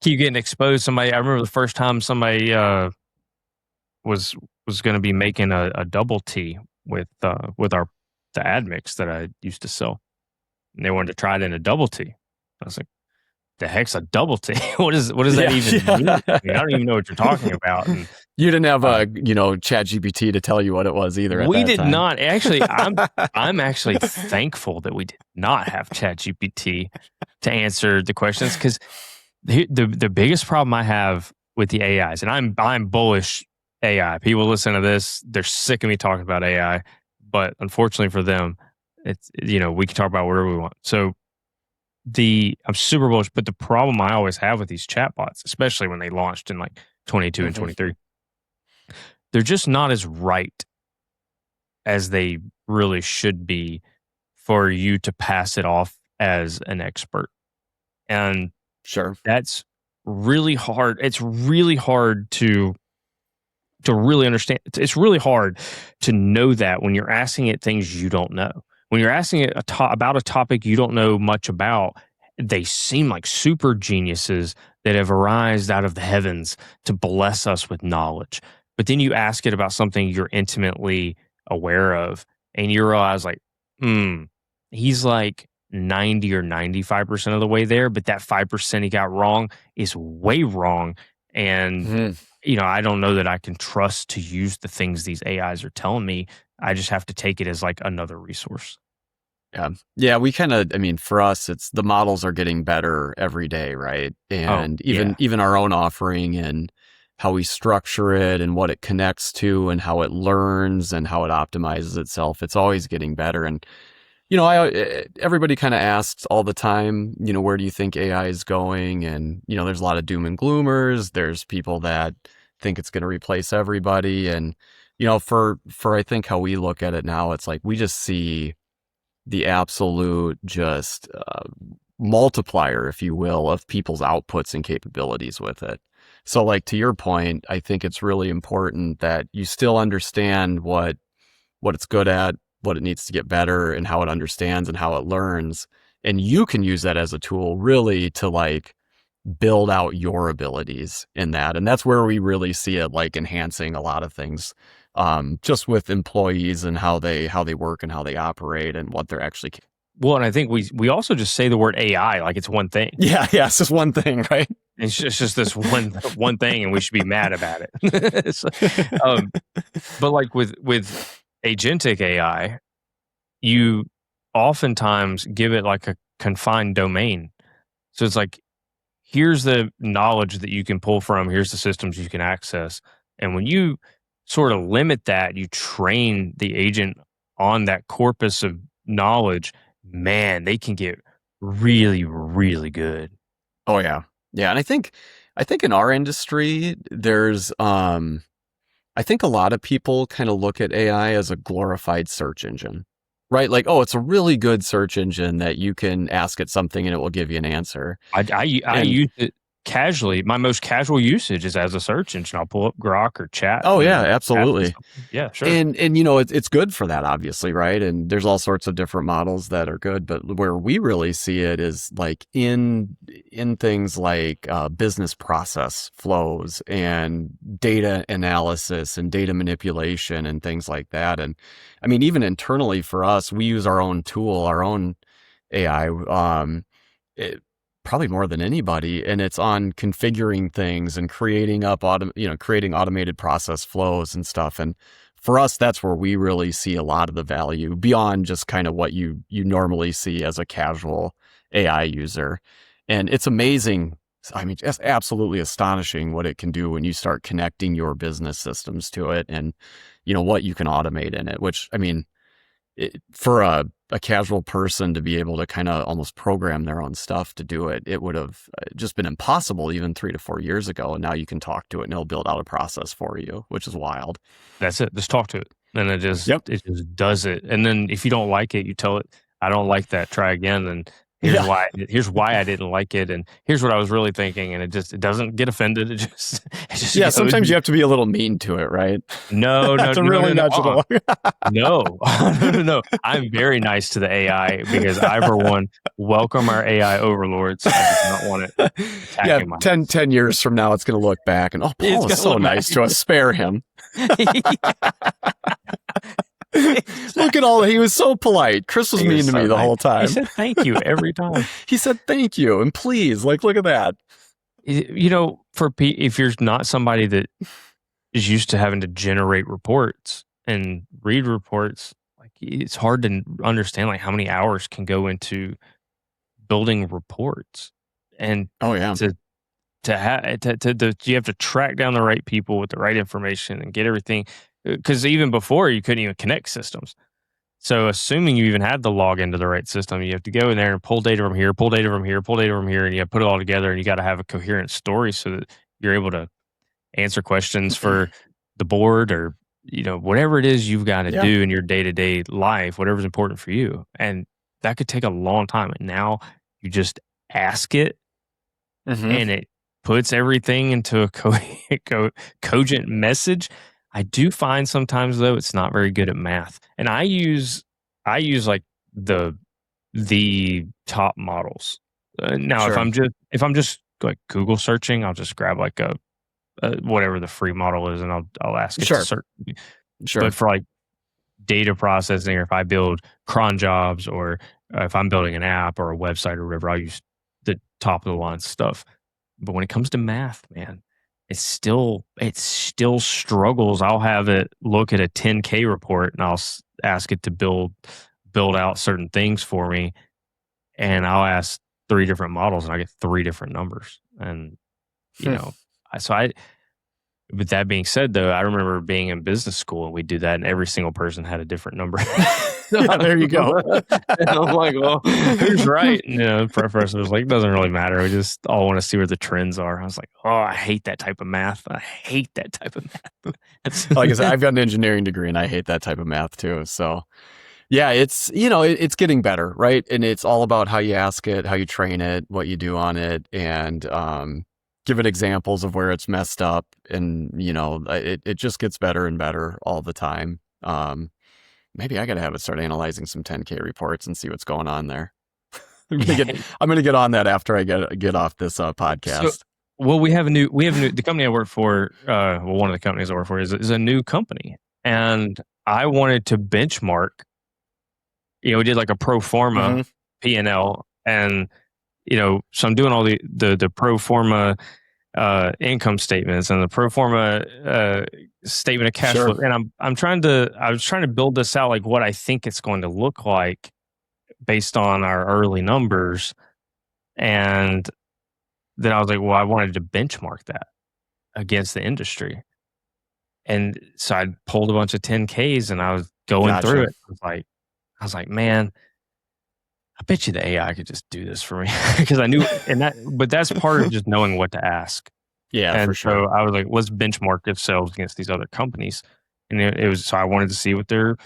keep getting exposed. I remember the first time somebody was going to be making a double T with the ad mix that I used to sell, and they wanted to try it in a double T. I was like, the heck's a double T? What does that even mean? I don't even know what you're talking about. And you didn't have ChatGPT to tell you what it was either. We did not. Actually, I'm actually thankful that we did not have ChatGPT to answer the questions, because the biggest problem I have with the AIs, and I'm bullish AI. People listen to this, they're sick of me talking about AI, but unfortunately for them, it's we can talk about whatever we want. So I'm super bullish, but the problem I always have with these chatbots, especially when they launched in like 22 and 23, they're just not as right as they really should be for you to pass it off as an expert. And that's really hard. It's really hard to really understand. It's really hard to know that when you're asking it things you don't know. When you're asking it about a topic you don't know much about, they seem like super geniuses that have arisen out of the heavens to bless us with knowledge. But then you ask it about something you're intimately aware of, and you realize like, he's like 90 or 95% of the way there, but that 5% he got wrong is way wrong. And, I don't know that I can trust to use the things these AIs are telling me. I just have to take it as like another resource. Yeah. Yeah. We kind of, I mean, for us, it's the models are getting better every day, right? Oh, And yeah. even our own offering and how we structure it and what it connects to and how it learns and how it optimizes itself, it's always getting better. And, everybody kind of asks all the time, where do you think AI is going? And, there's a lot of doom and gloomers. There's people that think it's going to replace everybody. And, for I think how we look at it now, it's like we just see the absolute just multiplier, if you will, of people's outputs and capabilities with it. So like to your point, I think it's really important that you still understand what it's good at, what it needs to get better, and how it understands and how it learns. And you can use that as a tool really to like build out your abilities in that. And that's where we really see it like enhancing a lot of things, just with employees and how they work and how they operate and what they're actually. Well, and I think we also just say the word AI like it's one thing. Yeah, it's just one thing, right? It's just this one thing, and we should be mad about it. So, but like with agentic AI, you oftentimes give it like a confined domain. So it's like, here's the knowledge that you can pull from, here's the systems you can access. And when you sort of limit that, you train the agent on that corpus of knowledge, man, they can get really, really good. Oh yeah. Yeah. And I think in our industry, there's, I think a lot of people kind of look at AI as a glorified search engine, right? Like, oh, it's a really good search engine that you can ask it something and it will give you an answer. I use it casually. My most casual usage is as a search engine. I'll pull up Grok or Chat. Oh yeah, absolutely. Yeah, sure. And it's good for that, obviously, right? And there's all sorts of different models that are good, but where we really see it is like in things like business process flows and data analysis and data manipulation and things like that. And I mean, even internally for us, we use our own tool, our own AI. Probably more than anybody, and it's on configuring things and creating automated process flows and stuff. And for us, that's where we really see a lot of the value beyond just kind of what you normally see as a casual AI user. And it's amazing. I mean, just absolutely astonishing what it can do when you start connecting your business systems to it and, what you can automate in it, which, I mean, for a casual person to be able to kind of almost program their own stuff to do it, it would have just been impossible even 3 to 4 years ago. And now you can talk to it and it'll build out a process for you, which is wild. That's it. Just talk to it. And it just does it. And then if you don't like it, you tell it, I don't like that. Try again. And here's why I didn't like it. And here's what I was really thinking. And it doesn't get offended. It just sometimes you have to be a little mean to it, right? No, no. No. I'm very nice to the AI because I, for one, welcome our AI overlords. I do not want it attacking my 10 years from now, it's going to look back and, Paul was so nice to us. Spare him. Look at he was so polite. Chris was mean to me the whole time. He said thank you every time. He said thank you and please, look at that. If you're not somebody that is used to having to generate reports and read reports, like it's hard to understand like how many hours can go into building reports. And you have to track down the right people with the right information and get everything. Because even before, you couldn't even connect systems. So assuming you even had the login to the right system, you have to go in there and pull data from here, pull data from here, pull data from here, and you have to put it all together, and you got to have a coherent story so that you're able to answer questions for the board or whatever it is you've got to do in your day-to-day life, whatever's important for you. And that could take a long time. And now you just ask it, and it puts everything into a cogent message. I do find sometimes though it's not very good at math, and I use like the top models. Now, if I'm just like Google searching, I'll just grab like a whatever the free model is, and I'll ask it to search. Sure. But for like data processing, or if I build cron jobs, or if I'm building an app or a website or whatever, I'll use the top of the line stuff. But when it comes to math, man, it still struggles. I'll have it look at a 10K report and I'll ask it to build build out certain things for me, and I'll ask 3 different models and I get 3 different numbers. And, you know, with that being said, though, I remember being in business school and we do that, and every single person had a different number. Yeah, there you go. And I'm like, well, who's right? And, the professor was like, it doesn't really matter. We just all want to see where the trends are. I was like, oh, I hate that type of math. I hate that type of math. Like I said, I've got an engineering degree and I hate that type of math too. So yeah, it's, it's getting better, right? And it's all about how you ask it, how you train it, what you do on it, and give it examples of where it's messed up. And, it just gets better and better all the time. Maybe I got to have it start analyzing some 10K reports and see what's going on there. I'm going to get on that after I get off this podcast. So, well, we have a new, the company I work for, one of the companies I work for is a new company. And I wanted to benchmark, we did like a pro forma P&L, and, so I'm doing all the pro forma income statements and the pro forma statement of cash flow, and I was trying to build this out, like what I think it's going to look like based on our early numbers. And then I was like, well, I wanted to benchmark that against the industry. And so I pulled a bunch of 10Ks and I was going through it. I was like, man, I bet you the AI could just do this for me. Because I knew, but that's part of just knowing what to ask. Yeah, and for sure. So I was like, let's benchmark themselves against these other companies. And it was, so I wanted to see what their,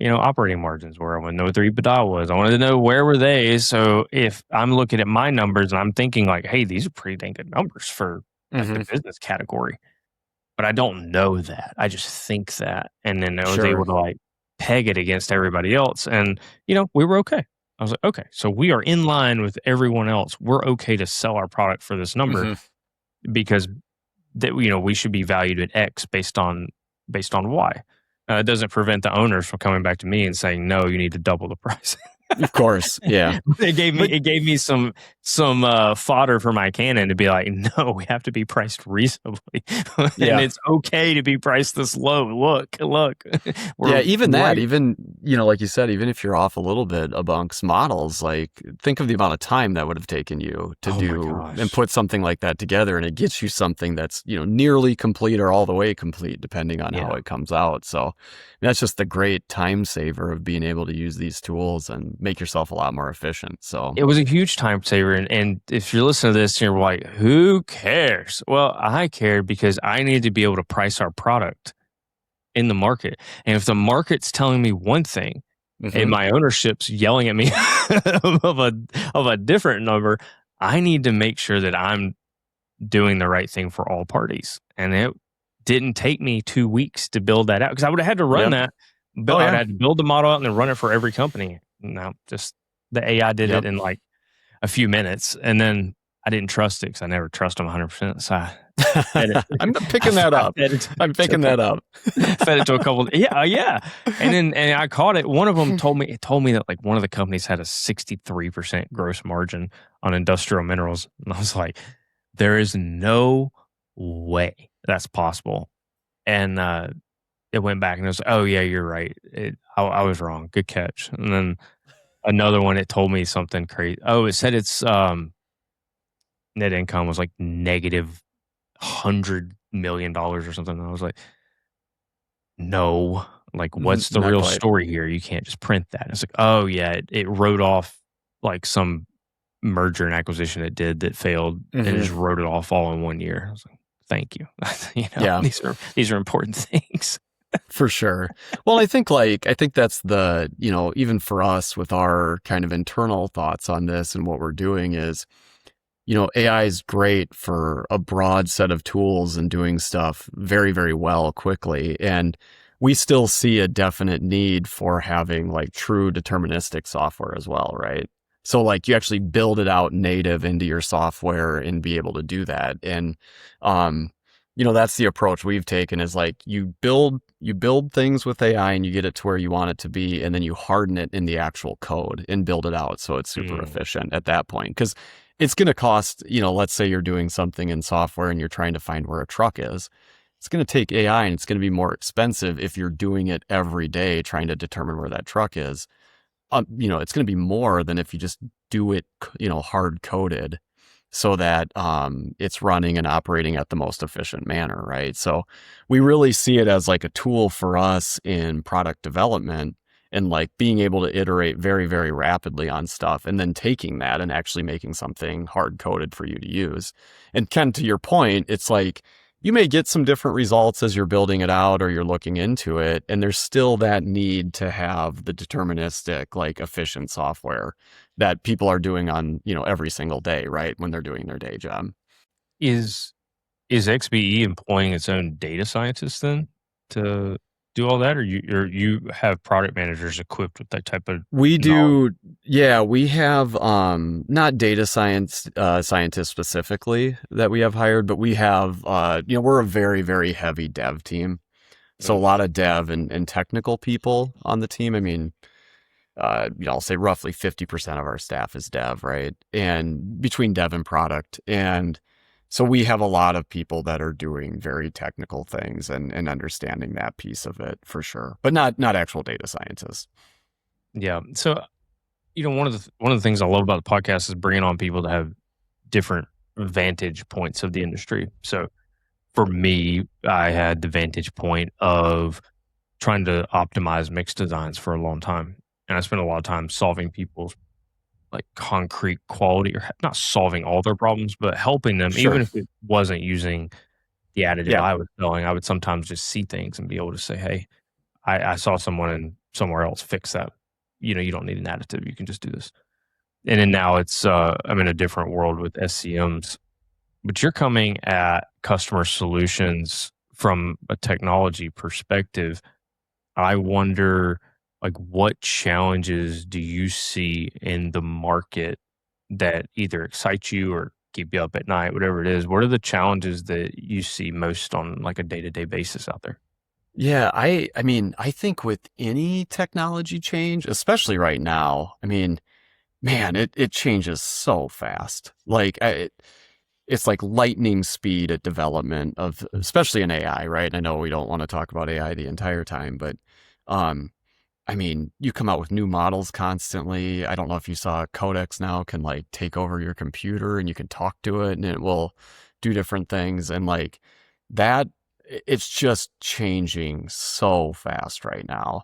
operating margins were. I wanted to know what their EBITDA was. I wanted to know where were they. So if I'm looking at my numbers and I'm thinking like, hey, these are pretty dang good numbers for the business category. But I don't know that. I just think that. And then I was able to like peg it against everybody else. And, we were okay. I was like, okay, so we are in line with everyone else. We're okay to sell our product for this number because we should be valued at X based on Y. It doesn't prevent the owners from coming back to me and saying, no, you need to double the price. Of course, yeah. It gave me some fodder for my cannon to be like, no, we have to be priced reasonably, and it's okay to be priced this low. Look. Even like you said, even if you're off a little bit amongst models, like think of the amount of time that would have taken you to do and put something like that together, and it gets you something that's nearly complete or all the way complete, depending on how it comes out. So that's just the great time saver of being able to use these tools and make yourself a lot more efficient. So it was a huge time saver. And if you're listening to this, you're like, who cares? Well, I cared because I needed to be able to price our product in the market. And if the market's telling me one thing and my ownership's yelling at me of a different number, I need to make sure that I'm doing the right thing for all parties. And it didn't take me 2 weeks to build that out because I would have had to run that. I had to build the model out and then run it for every company. No, just the AI did it in like a few minutes, and then I didn't trust it because I never trust them 100%. So I'm picking that up. I'm picking that up. Fed it to a couple. Yeah. And I caught it. One of them told me that like one of the companies had a 63% gross margin on industrial minerals, and I was like, there is no way that's possible. And it went back and it was like, oh yeah, you're right. I was wrong. Good catch. And then another one, it told me something crazy. Oh, it said its net income was like negative $100 million or something. And I was like, no, like what's the real story here? You can't just print that. And it's like, oh yeah, it wrote off like some merger and acquisition it did that failed and it just wrote it off all in 1 year. I was like, thank you. These are important things. For sure. Well, I think that's the, even for us with our kind of internal thoughts on this and what we're doing is, AI is great for a broad set of tools and doing stuff very, very well quickly. And we still see a definite need for having like true deterministic software as well, right? So like you actually build it out native into your software and be able to do that. And, that's the approach we've taken is like you build things with AI and you get it to where you want it to be. And then you harden it in the actual code and build it out. So it's super efficient at that point. Cause it's going to cost, let's say you're doing something in software and you're trying to find where a truck is. It's going to take AI and it's going to be more expensive if you're doing it every day, trying to determine where that truck is. it's going to be more than if you just do it, hard coded so that it's running and operating at the most efficient manner, right? So we really see it as like a tool for us in product development and like being able to iterate very, very rapidly on stuff and then taking that and actually making something hard coded for you to use. And Ken, to your point, it's like you may get some different results as you're building it out or you're looking into it. And there's still that need to have the deterministic, like efficient software that people are doing on, every single day, right? When they're doing their day job. Is XBE employing its own data scientists then to do all that, or you have product managers equipped with that type of We knowledge? do, yeah, we have not data scientists specifically that we have hired, but we have we're a very, very heavy dev team. So a lot of dev and technical people on the team. I mean, I'll say roughly 50% of our staff is dev, right? And between dev and product. And so we have a lot of people that are doing very technical things and understanding that piece of it for sure, but not actual data scientists. Yeah. So, one of the things I love about the podcast is bringing on people that have different vantage points of the industry. So, for me, I had the vantage point of trying to optimize mixed designs for a long time, and I spent a lot of time solving people's like concrete quality, or not solving all their problems, but helping them, Sure. even if it wasn't using the additive Yeah. I was selling. I would sometimes just see things and be able to say, "Hey, I saw someone in somewhere else fix that. You don't need an additive. You can just do this." And then now I'm in a different world with SCMs, but you're coming at customer solutions from a technology perspective. I wonder, like, what challenges do you see in the market that either excite you or keep you up at night, whatever it is? What are the challenges that you see most on like a day-to-day basis out there? Yeah, I mean, I think with any technology change, especially right now, I mean, man, it changes so fast. Like it's like lightning speed at development of, especially in AI, right? I know we don't want to talk about AI the entire time, but um, I mean, you come out with new models constantly. I don't know if you saw Codex now can like take over your computer and you can talk to it and it will do different things. And like that, it's just changing so fast right now.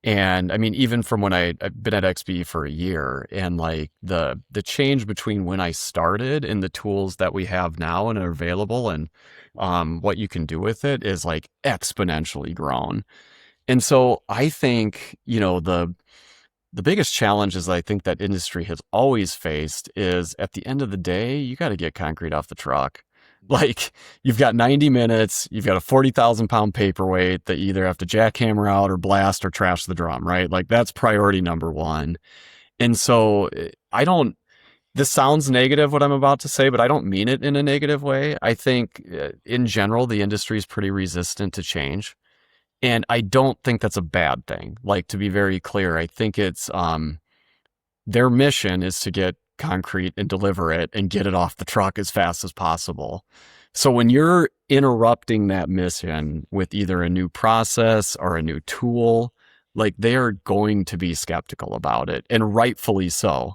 And I mean, even from when I've been at XB for a year and like the change between when I started and the tools that we have now and are available and what you can do with it is like exponentially grown. And so I think, the biggest challenges I think that industry has always faced is at the end of the day, you got to get concrete off the truck. Like you've got 90 minutes, you've got a 40,000 pound paperweight that you either have to jackhammer out or blast or trash the drum, right? Like that's priority number one. And so this sounds negative what I'm about to say, but I don't mean it in a negative way. I think in general, the industry is pretty resistant to change. And I don't think that's a bad thing. Like to be very clear, I think it's their mission is to get concrete and deliver it and get it off the truck as fast as possible. So when you're interrupting that mission with either a new process or a new tool, like they are going to be skeptical about it, and rightfully so,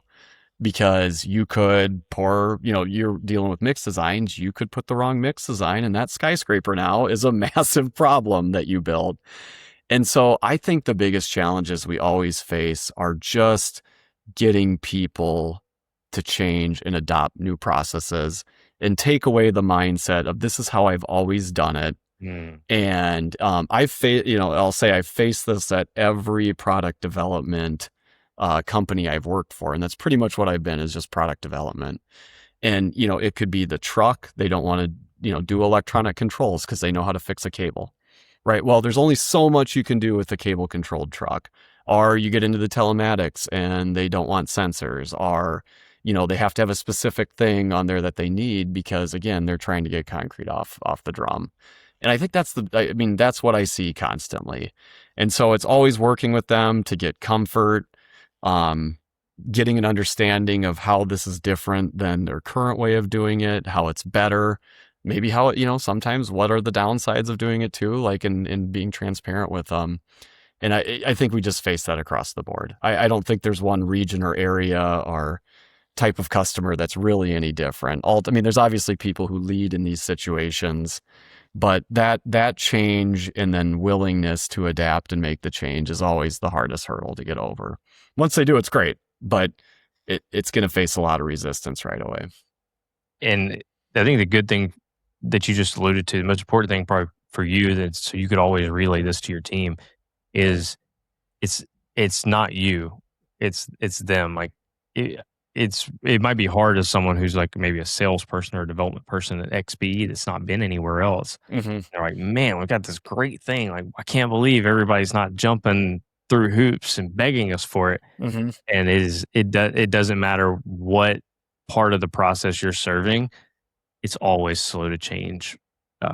because you could you're dealing with mix designs, you could put the wrong mix design and that skyscraper now is a massive problem that you built. And so I think the biggest challenges we always face are just getting people to change and adopt new processes and take away the mindset of this is how I've always done it. And I've faced this at every product development company I've worked for. And that's pretty much what I've been, is just product development. And, it could be the truck. They don't want to, do electronic controls because they know how to fix a cable, right? Well, there's only so much you can do with a cable controlled truck. Or you get into the telematics and they don't want sensors, or, they have to have a specific thing on there that they need because again, they're trying to get concrete off the drum. And I think that's what I see constantly. And so it's always working with them to get comfort, getting an understanding of how this is different than their current way of doing it, how it's better, maybe how, sometimes what are the downsides of doing it too, like in being transparent with them. And I think we just face that across the board. I don't think there's one region or area or type of customer that's really any different. I mean, there's obviously people who lead in these situations, but that change and then willingness to adapt and make the change is always the hardest hurdle to get over. Once they do, it's great, but it's going to face a lot of resistance right away. And I think the good thing that you just alluded to, the most important thing probably for you, that so you could always relay this to your team, is it's not you, it's them. Like it might be hard as someone who's like maybe a salesperson or a development person at XBE that's not been anywhere else. Mm-hmm. They're like, man, we've got this great thing. Like, I can't believe everybody's not jumping through hoops and begging us for it. Mm-hmm. And it doesn't matter what part of the process you're serving. It's always slow to change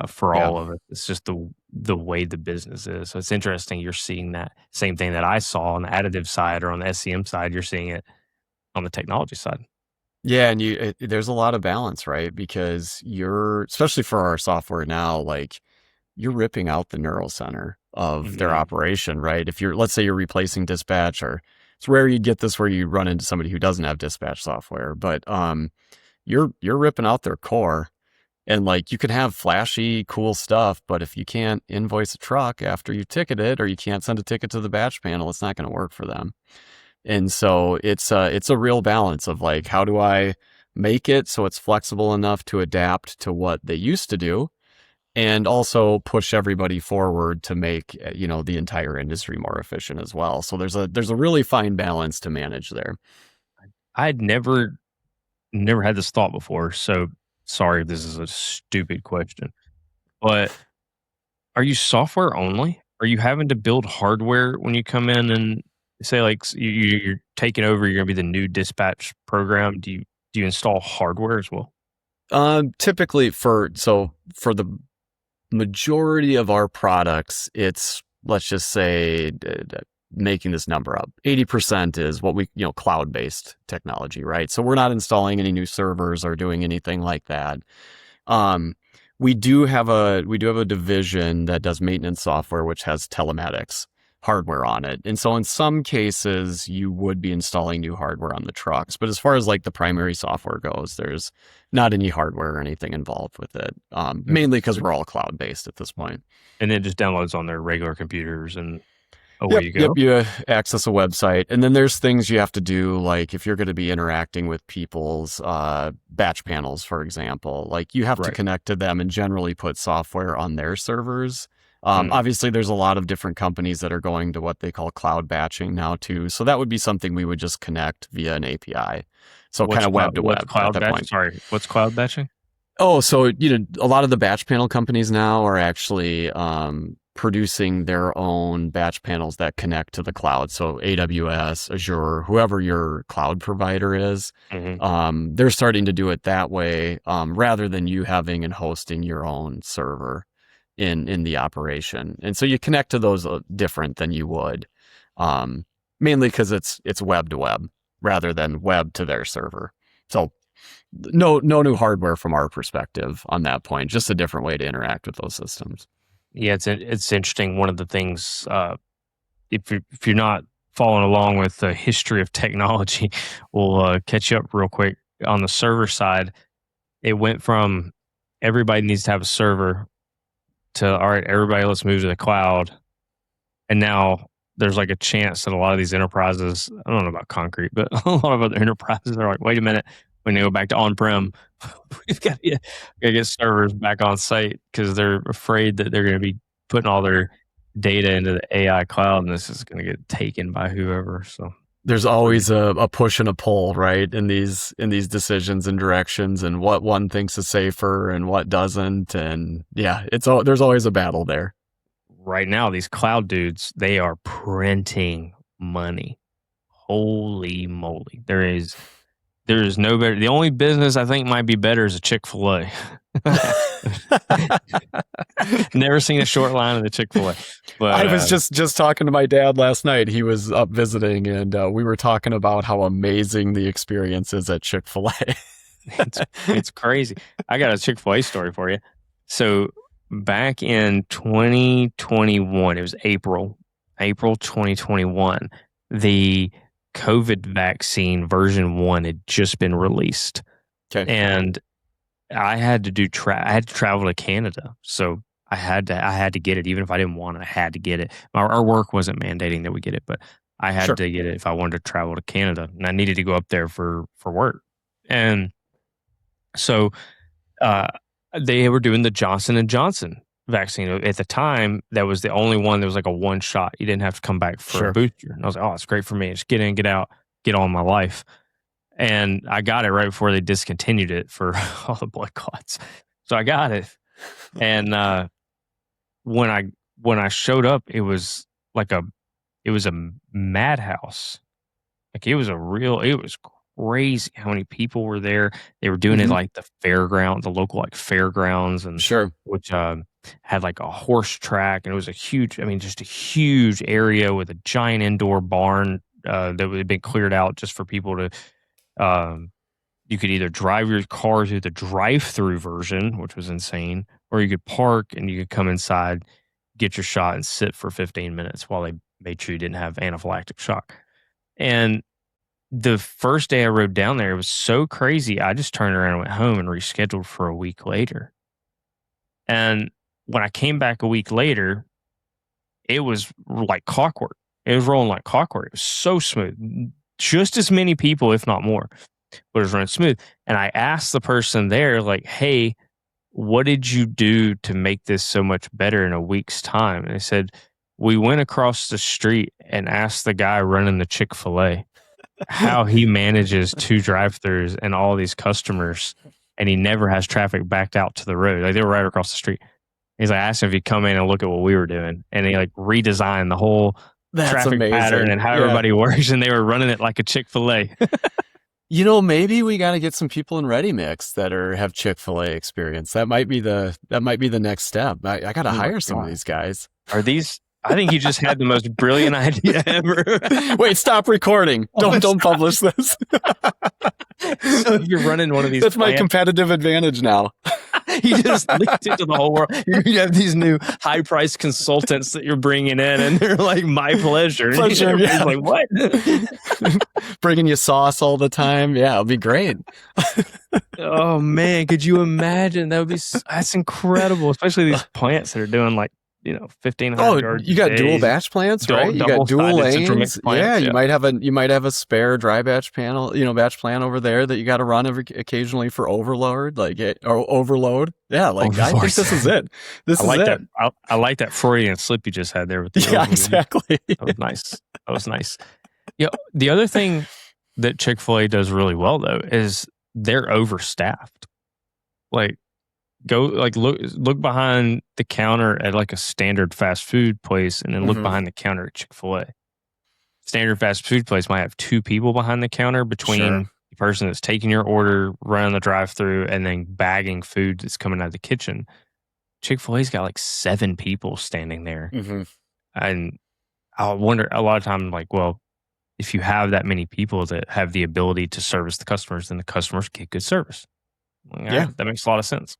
for all of it. It's just the way the business is. So it's interesting you're seeing that same thing that I saw on the additive side or on the SCM side. You're seeing it on the technology side. Yeah, and there's a lot of balance, right? Because especially for our software now, like you're ripping out the neural center of their operation, right? Let's say you're replacing dispatch, or it's rare you'd get this where you run into somebody who doesn't have dispatch software, but you're ripping out their core. And like, you can have flashy, cool stuff, but if you can't invoice a truck after you ticket it, or you can't send a ticket to the batch panel, it's not going to work for them. And so it's a real balance of like, how do I make it so it's flexible enough to adapt to what they used to do, and also push everybody forward to make, the entire industry more efficient as well. So there's a really fine balance to manage there. I'd never had this thought before, so sorry if this is a stupid question, but are you software only? Are you having to build hardware when you come in and say like you're taking over, you're going to be the new dispatch program? Do you install hardware as well? Typically for the majority of our products, it's, let's just say, making this number up, 80% is what we, cloud-based technology, right? So we're not installing any new servers or doing anything like that. We do have a division that does maintenance software, which has telematics hardware on it. And so in some cases, you would be installing new hardware on the trucks. But as far as like the primary software goes, there's not any hardware or anything involved with it, mainly because we're all cloud-based at this point. And it just downloads on their regular computers and away you go. Yep, you access a website. And then there's things you have to do, like if you're going to be interacting with people's batch panels, for example, like you have to connect to them and generally put software on their servers. Obviously, there's a lot of different companies that are going to what they call cloud batching now too. So that would be something we would just connect via an API. So kind of web to web at that point. Sorry, what's cloud batching? Oh, so a lot of the batch panel companies now are actually producing their own batch panels that connect to the cloud. So AWS, Azure, whoever your cloud provider is, they're starting to do it that way rather than you having and hosting your own server in the operation. And so you connect to those different than you would, mainly because it's web to web rather than web to their server. So no new hardware from our perspective on that point, just a different way to interact with those systems. Yeah, it's interesting. One of the things, if you're not following along with the history of technology, we'll catch you up real quick. On the server side, it went from everybody needs to have a server to, all right, everybody, let's move to the cloud. And now there's like a chance that a lot of these enterprises, I don't know about concrete, but a lot of other enterprises are like, wait a minute, when they go back to on-prem, we've got to get servers back on site because they're afraid that they're going to be putting all their data into the AI cloud and this is going to get taken by whoever. So there's always a push and a pull, right, in these decisions and directions, and what one thinks is safer and what doesn't. And yeah, there's always a battle there. Right now, these cloud dudes, they are printing money. Holy moly. There is no better. The only business I think might be better is a Chick-fil-A. Never seen a short line of the Chick-fil-A. But I was just talking to my dad last night. He was up visiting, and we were talking about how amazing the experience is at Chick-fil-A. It's crazy. I got a Chick-fil-A story for you. So back in 2021, it was April. April 2021. The COVID vaccine version 1 had just been released. Okay. And I had to I had to travel to Canada. So I had to get it. Even if I didn't want it, I had to get it. Our work wasn't mandating that we get it, but I had Sure. to get it if I wanted to travel to Canada, and I needed to go up there for work. And so they were doing the Johnson & Johnson vaccine. At the time, that was the only one that was like a one shot. You didn't have to come back for Sure. a booster. And I was like, oh, it's great for me. Just get in, get out, get on my life. And I got it right before they discontinued it for all the blood clots. So I got it. And when I showed up, it was a madhouse. Like it was crazy how many people were there. They were doing it like the fairground, the local like fairgrounds, and Sure. which had like a horse track, and it was just a huge area with a giant indoor barn that had been cleared out just for people to. You could either drive your car through the drive-through version, which was insane, or you could park and you could come inside, get your shot, and sit for 15 minutes while they made sure you didn't have anaphylactic shock. And the first day I rode down there, it was so crazy. I just turned around and went home and rescheduled for a week later. And when I came back a week later, it was like clockwork. It was rolling like clockwork. It was so smooth. Just as many people, if not more, but it was running smooth. And I asked the person there, like, hey, what did you do to make this so much better in a week's time? And they said, we went across the street and asked the guy running the Chick-fil-A how he manages 2 drive-thrus and all these customers, and he never has traffic backed out to the road. Like, they were right across the street. He's like, I asked him if he'd come in and look at what we were doing, and he like redesigned the whole traffic pattern and how everybody works, and they were running it like a Chick-fil-A. Maybe we got to get some people in Ready Mix that have Chick-fil-A experience. That might be the next step. I got to hire some of these guys. Are these? I think you just had the most brilliant idea ever. Wait, stop recording. Don't publish this. So if you're running one of these, that's my competitive advantage now. You just leaked into the whole world. You have these new high-priced consultants that you're bringing in, and they're like, my pleasure. Yeah. Like, what? Bringing you sauce all the time. Yeah, it'll be great. Oh, man. Could you imagine? That's incredible, especially these plants that are doing like, 1,500 yards. You got dual batch plants, right? You got dual lanes. Yeah, you might have a spare dry batch panel, batch plant over there that you got to run occasionally for overload, or overload. Yeah, I think this is it. I like that Freudian slip you just had there with the overload. Exactly. That was nice. Yeah, the other thing that Chick-fil-A does really well though is they're overstaffed. Look behind the counter at like a standard fast food place, and then look behind the counter at Chick-fil-A. Standard fast food place might have 2 people behind the counter between the person that's taking your order, running the drive-through, and then bagging food that's coming out of the kitchen. Chick-fil-A's got like 7 people standing there. And I wonder a lot of times, if you have that many people that have the ability to service the customers, then the customers get good service. Yeah, that makes a lot of sense.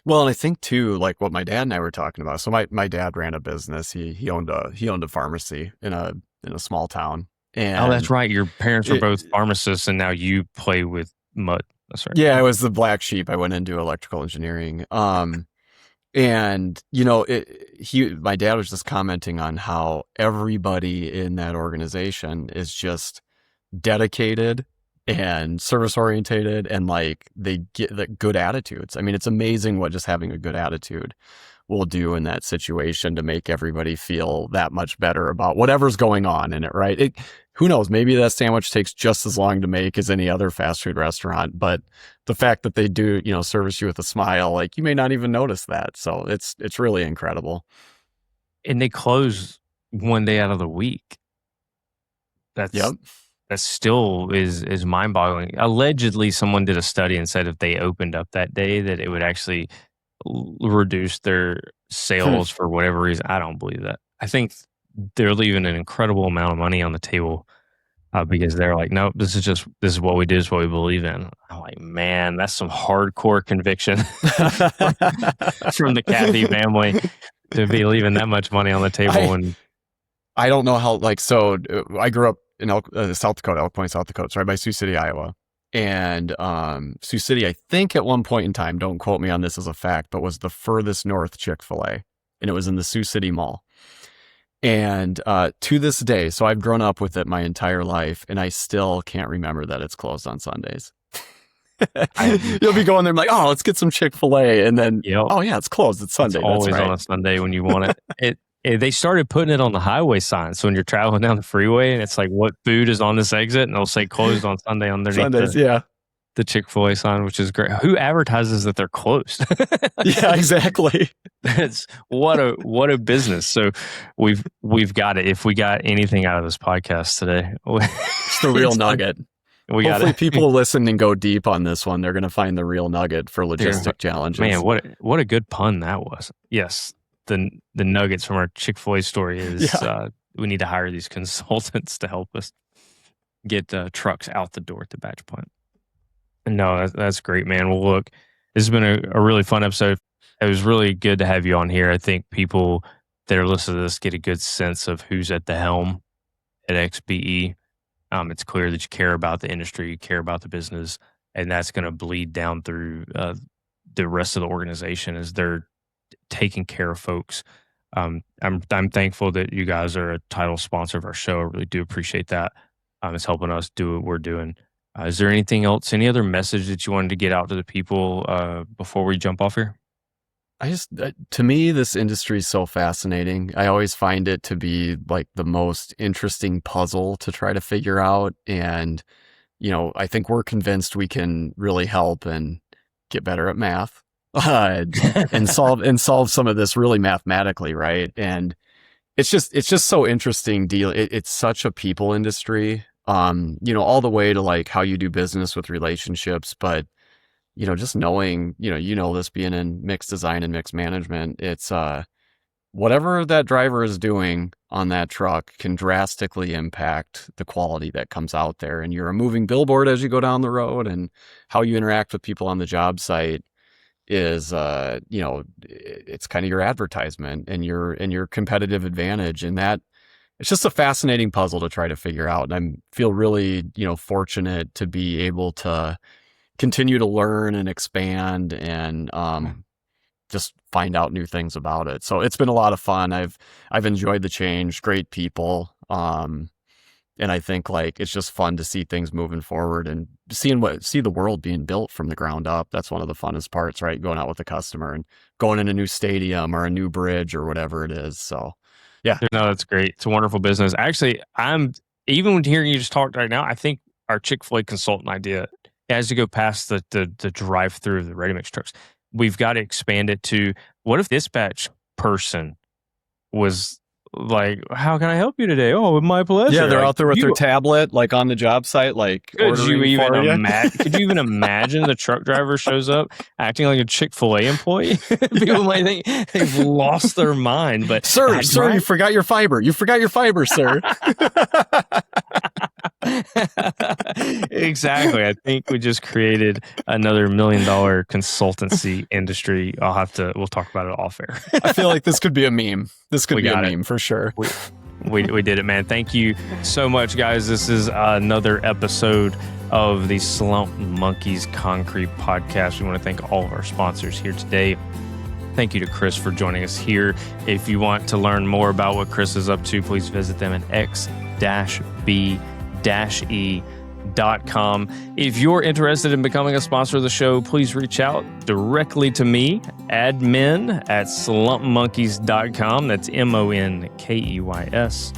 Well, and I think too, like what my dad and I were talking about. So my dad ran a business. He owned a pharmacy in a small town. And that's right. Your parents were both pharmacists, and now you play with mud. That's right. Yeah, I was the black sheep. I went into electrical engineering. And my dad was just commenting on how everybody in that organization is just dedicated and service orientated, and they get the good attitudes. I mean, it's amazing what just having a good attitude will do in that situation to make everybody feel that much better about whatever's going on in it, right? Who knows? Maybe that sandwich takes just as long to make as any other fast food restaurant, but the fact that they do, service you with a smile, you may not even notice that. So it's really incredible. And they close one day out of the week. That still is mind-boggling. Allegedly, someone did a study and said if they opened up that day, that it would actually reduce their sales for whatever reason. I don't believe that. I think they're leaving an incredible amount of money on the table because they're like, nope, this is what we do, this is what we believe in. I'm like, man, that's some hardcore conviction from the Cathy family to be leaving that much money on the table. I don't know how, so I grew up in South Dakota, Elk Point, South Dakota, it's right by Sioux City, Iowa. And Sioux City, I think at one point in time, don't quote me on this as a fact, but was the furthest north Chick-fil-A. And it was in the Sioux City Mall. And to this day, so I've grown up with it my entire life, and I still can't remember that it's closed on Sundays. You'll be going there like, oh, let's get some Chick-fil-A. And then, oh yeah, it's closed. It's Sunday. It's always That's right. on a Sunday when you want it. They started putting it on the highway sign. So when you're traveling down the freeway and it's like, what food is on this exit? And they'll say closed on Sunday underneath Sundays, the Chick-fil-A sign, which is great. Who advertises that they're closed? Yeah, exactly. That's what a business. So we've got it. If we got anything out of this podcast today, it's the real nugget. Hopefully people listen and go deep on this one. They're going to find the real nugget for logistic challenges. Man, what a good pun that was. Yes, the nuggets from our Chick-fil-A story is we need to hire these consultants to help us get trucks out the door at the batch plant. No, that's great, man. Well, look, this has been a really fun episode. It was really good to have you on here. I think people that are listening to this get a good sense of who's at the helm at XBE. It's clear that you care about the industry, you care about the business, and that's going to bleed down through the rest of the organization as they're taking care of folks. I'm thankful that you guys are a title sponsor of our show. I really do appreciate that. It's helping us do what we're doing. Is there anything else, any other message that you wanted to get out to the people before we jump off here? To me, this industry is so fascinating. I always find it to be like the most interesting puzzle to try to figure out. And, I think we're convinced we can really help and get better at math and solve some of this really mathematically. Right. And it's just so interesting It's such a people industry, all the way to like how you do business with relationships, but just knowing, this being in mixed design and mixed management, it's whatever that driver is doing on that truck can drastically impact the quality that comes out there. And you're a moving billboard as you go down the road, and how you interact with people on the job site is, it's kind of your advertisement and your competitive advantage. And that it's just a fascinating puzzle to try to figure out. And I feel really, fortunate to be able to continue to learn and expand and just find out new things about it. So it's been a lot of fun. I've enjoyed the change, great people. And I think like it's just fun to see things moving forward and see the world being built from the ground up. That's one of the funnest parts, right? Going out with the customer and going in a new stadium or a new bridge or whatever it is. So yeah. No, that's great. It's a wonderful business. Actually, even when hearing you just talk right now, I think our Chick-fil-A consultant idea, as you go past the drive-through of the ready-mix trucks, we've got to expand it to, what if dispatch person was like, how can I help you today? Oh, my pleasure. Yeah, they're out there with their tablet, like on the job site, like could you even imagine the truck driver shows up acting like a Chick-fil-A employee? People might think they've lost their mind. But sir, you forgot your fiber. You forgot your fiber, sir. Exactly. I think we just created another $1 million consultancy industry. We'll talk about it off air. I feel like this could be a meme. This could be a meme for sure. We did it, man. Thank you so much, guys. This is another episode of the Slump Monkeys Concrete Podcast. We want to thank all of our sponsors here today. Thank you to Chris for joining us here. If you want to learn more about what Chris is up to, please visit them at x-b-e.com. If you're interested in becoming a sponsor of the show, please reach out directly to me, admin at slumpmonkeys.com. That's MONKEYS,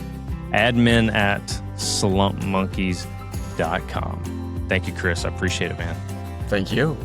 admin at slumpmonkeys.com. Thank you, Chris. I appreciate it, man. Thank you.